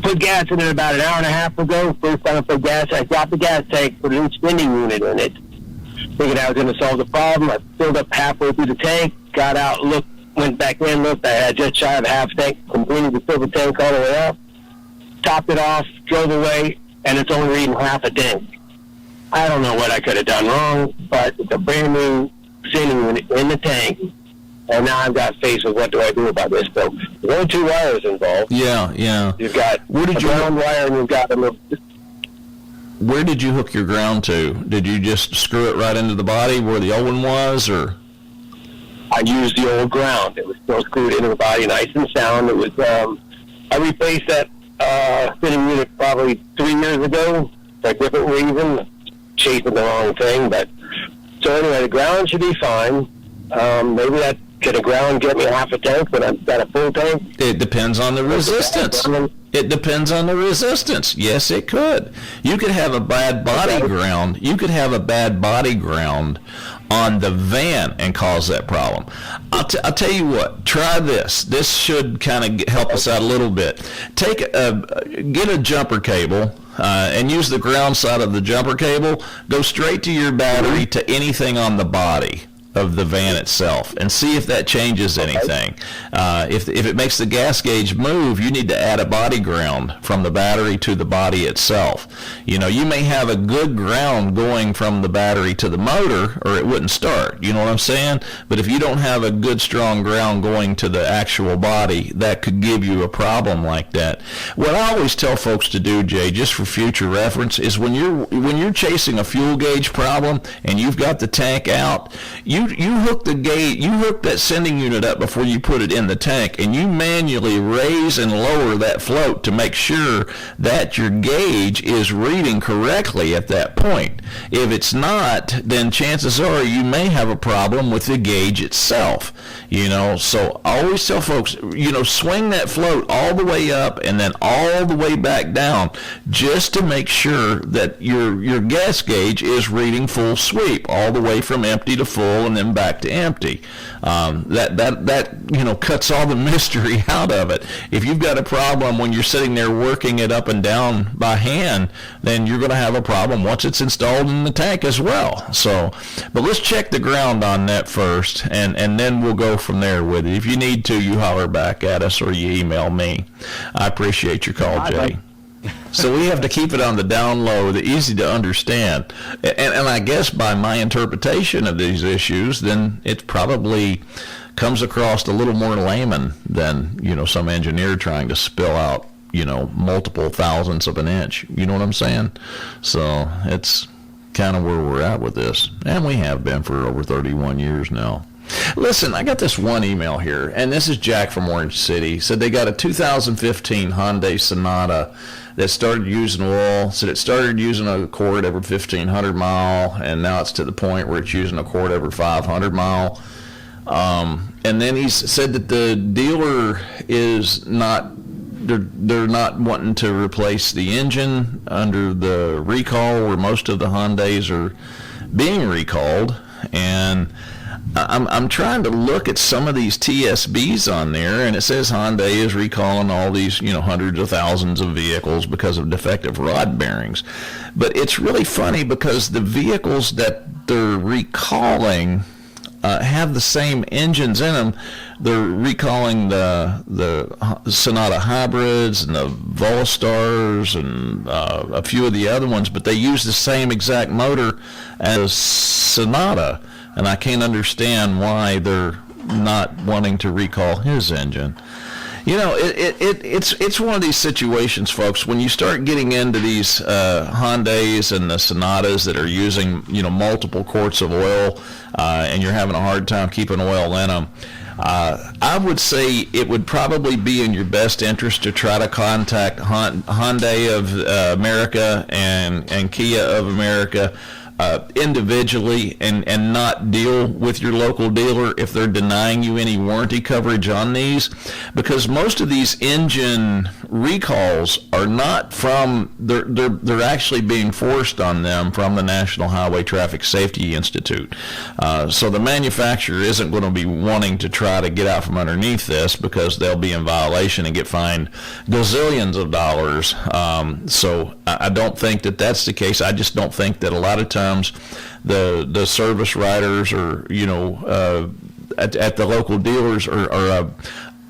put gas in it about an hour and a half ago. First time I put gas, I dropped the gas tank, put a new spinning unit in it, thinking I was going to solve the problem. I filled up halfway through the tank, got out, looked, went back in, looked, I had just shy of a half tank, completed to fill the tank all the way up, topped it off, drove away, and it's only reading half a tank. I don't know what I could have done wrong, but it's a brand new spinning unit in the tank, and now I've got faced with what do I do about this. So there's only 2 wires involved. Yeah. You've got a ground wire and you've got a little... Where did you hook your ground to? Did you just screw it right into the body where the old one was, or? I used the old ground. It was still screwed into the body, nice and sound. It was, I replaced that spinning unit probably 3 years ago for a different reason, chasing the wrong thing. But so anyway, the ground should be fine. Maybe that can a ground get me half a tank when I've got a full tank? It depends on the resistance. It depends on the resistance. Yes, it could. You could have a bad body ground. You could have a bad body ground on the van and cause that problem. I'll tell you what. Try this. This should kind of help us out a little bit. Get a jumper cable and use the ground side of the jumper cable. Go straight to your battery, to anything on the body. of the van itself and see if that changes anything. If it makes the gas gauge move, you need to add a body ground from the battery to the body itself. You know, you may have a good ground going from the battery to the motor, or it wouldn't start. You know what I'm saying? But if you don't have a good strong ground going to the actual body, that could give you a problem like that. What I always tell folks to do, Jay, just for future reference, is when you're chasing a fuel gauge problem and you've got the tank out, you hook the gauge, you hook that sending unit up before you put it in the tank, and you manually raise and lower that float to make sure that your gauge is reading correctly at that point. If it's not, then chances are you may have a problem with the gauge itself. You know, so I always tell folks, you know, swing that float all the way up and then all the way back down, just to make sure that your gas gauge is reading full sweep, all the way from empty to full and then back to empty. That you know, cuts all the mystery out of it. If you've got a problem when you're sitting there working it up and down by hand, then you're going to have a problem once it's installed in the tank as well. So, but let's check the ground on that first, and then we'll go from there with it. If you need to, you holler back at us or you email me. I appreciate your call, Jay. So we have to keep it on the down low, the easy to understand. And I guess by my interpretation of these issues, then it probably comes across a little more layman than, you know, some engineer trying to spill out, you know, multiple thousandths of an inch. You know what I'm saying? So it's kind of where we're at with this. And we have been for over 31 years now. Listen, I got this one email here, and this is Jack from Orange City. He said they got a 2015 Hyundai Sonata that started using oil. Said it started using a quart every 1,500 mile, and now it's to the point where it's using a quart every 500 mile. And then he said that the dealer is not, they're not wanting to replace the engine under the recall where most of the Hyundais are being recalled. And I'm trying to look at some of these TSBs on there, and it says Hyundai is recalling all these, you know, hundreds of thousands of vehicles because of defective rod bearings. But it's really funny because the vehicles that they're recalling have the same engines in them. They're recalling the Sonata hybrids and the Volstars and a few of the other ones, but they use the same exact motor as Sonata. And I can't understand why they're not wanting to recall his engine. You know, it's one of these situations, folks, when you start getting into these Hyundais and the Sonatas that are using, you know, multiple quarts of oil, and you're having a hard time keeping oil in them. I would say it would probably be in your best interest to try to contact Hyundai of America and Kia of America individually, and not deal with your local dealer if they're denying you any warranty coverage on these, because most of these engine recalls are not from, they're actually being forced on them from the National Highway Traffic Safety Institute. So the manufacturer isn't going to be wanting to try to get out from underneath this, because they'll be in violation and get fined gazillions of dollars. So I don't think that that's the case. I just don't think that a lot of times the service writers, or, you know, at the local dealers are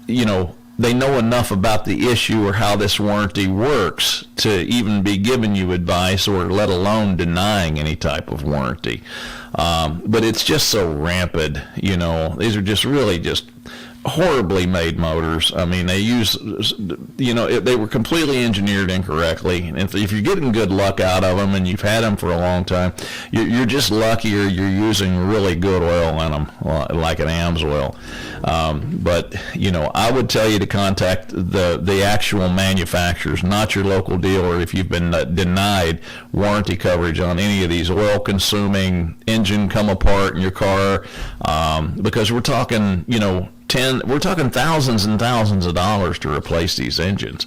you know, they know enough about the issue or how this warranty works to even be giving you advice, or let alone denying any type of warranty. But it's just so rampant, you know. These are just really just horribly made motors. I mean, they use, you know, they were completely engineered incorrectly. And if you're getting good luck out of them and you've had them for a long time, you're just luckier you're using really good oil in them, like an AMSOIL. But, you know, I would tell you to contact the actual manufacturers, not your local dealer, if you've been denied warranty coverage on any of these oil-consuming engine come apart in your car, because we're talking, you know, we're talking thousands and thousands of dollars to replace these engines.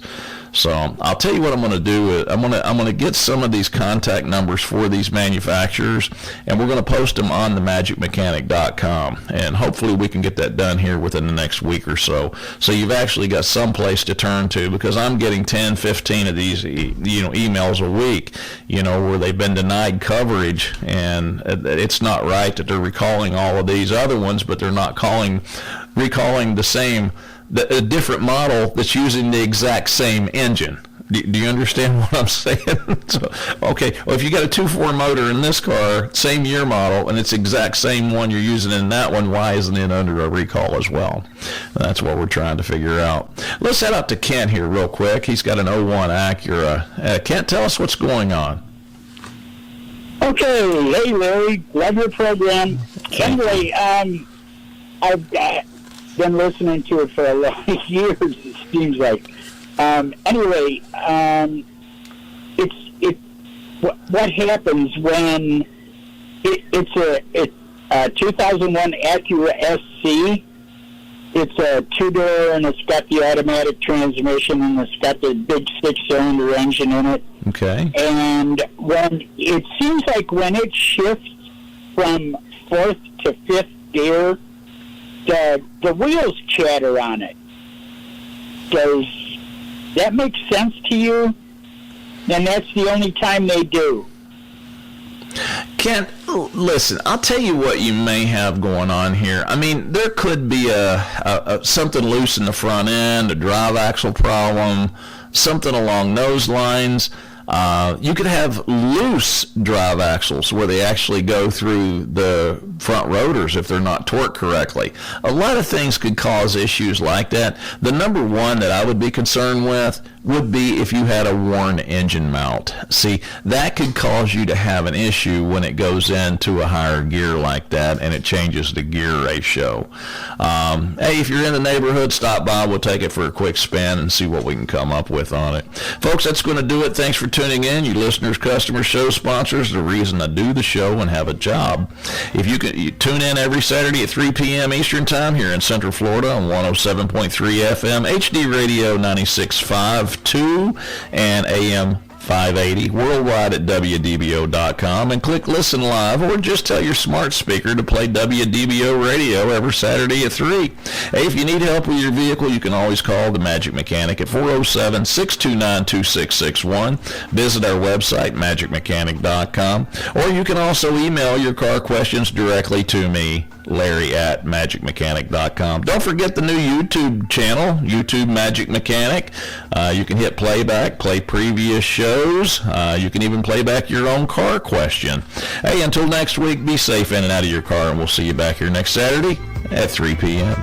So I'll tell you what I'm going to do. I'm going to get some of these contact numbers for these manufacturers, and we're going to post them on the magicmechanic.com, and hopefully we can get that done here within the next week or so. So you've actually got some place to turn to, because I'm getting 10, 15 of these emails a week, where they've been denied coverage, and it's not right that they're recalling all of these other ones, but they're not recalling a different model that's using the exact same engine. Do you understand what I'm saying? So, okay, well, if you got a 2.4 motor in this car, same year model, and it's exact same one you're using in that one, why isn't it under a recall as well? That's what we're trying to figure out. Let's head up to Kent here real quick. He's got an 01 Acura. Kent, tell us what's going on. Okay, hey Larry, love your program. Anyway, I've been listening to it for a lot of years, it seems like. What happens when it's a 2001 Acura SC. It's a two-door, and it's got the automatic transmission, and it's got the big 6-cylinder engine in it. Okay. And it seems like when it shifts from fourth to fifth gear, the wheels chatter on it. Does that make sense to you? And that's the only time they do. Kent, listen, I'll tell you what you may have going on here. I mean, there could be something loose in the front end, a drive axle problem, something along those lines. You could have loose drive axles where they actually go through the front rotors if they're not torqued correctly. A lot of things could cause issues like that. The number one that I would be concerned with would be if you had a worn engine mount. See, that could cause you to have an issue when it goes into a higher gear like that and it changes the gear ratio. Hey, if you're in the neighborhood, stop by. We'll take it for a quick spin and see what we can come up with on it. Folks, that's going to do it. Thanks for tuning in. You listeners, customers, show sponsors, the reason I do the show and have a job. If you tune in every Saturday at 3 p.m. Eastern Time here in Central Florida on 107.3 FM, HD Radio 96.5. 2 and AM 580, worldwide at WDBO.com, and click Listen Live, or just tell your smart speaker to play WDBO Radio every Saturday at 3. Hey, if you need help with your vehicle, you can always call the Magic Mechanic at 407-629-2661. Visit our website, magicmechanic.com, or you can also email your car questions directly to me, Larry at magicmechanic.com. Don't forget the new YouTube channel, YouTube Magic Mechanic. You can hit playback, play previous shows. You can even play back your own car question. Hey, until next week, be safe in and out of your car, and we'll see you back here next Saturday at 3 p.m.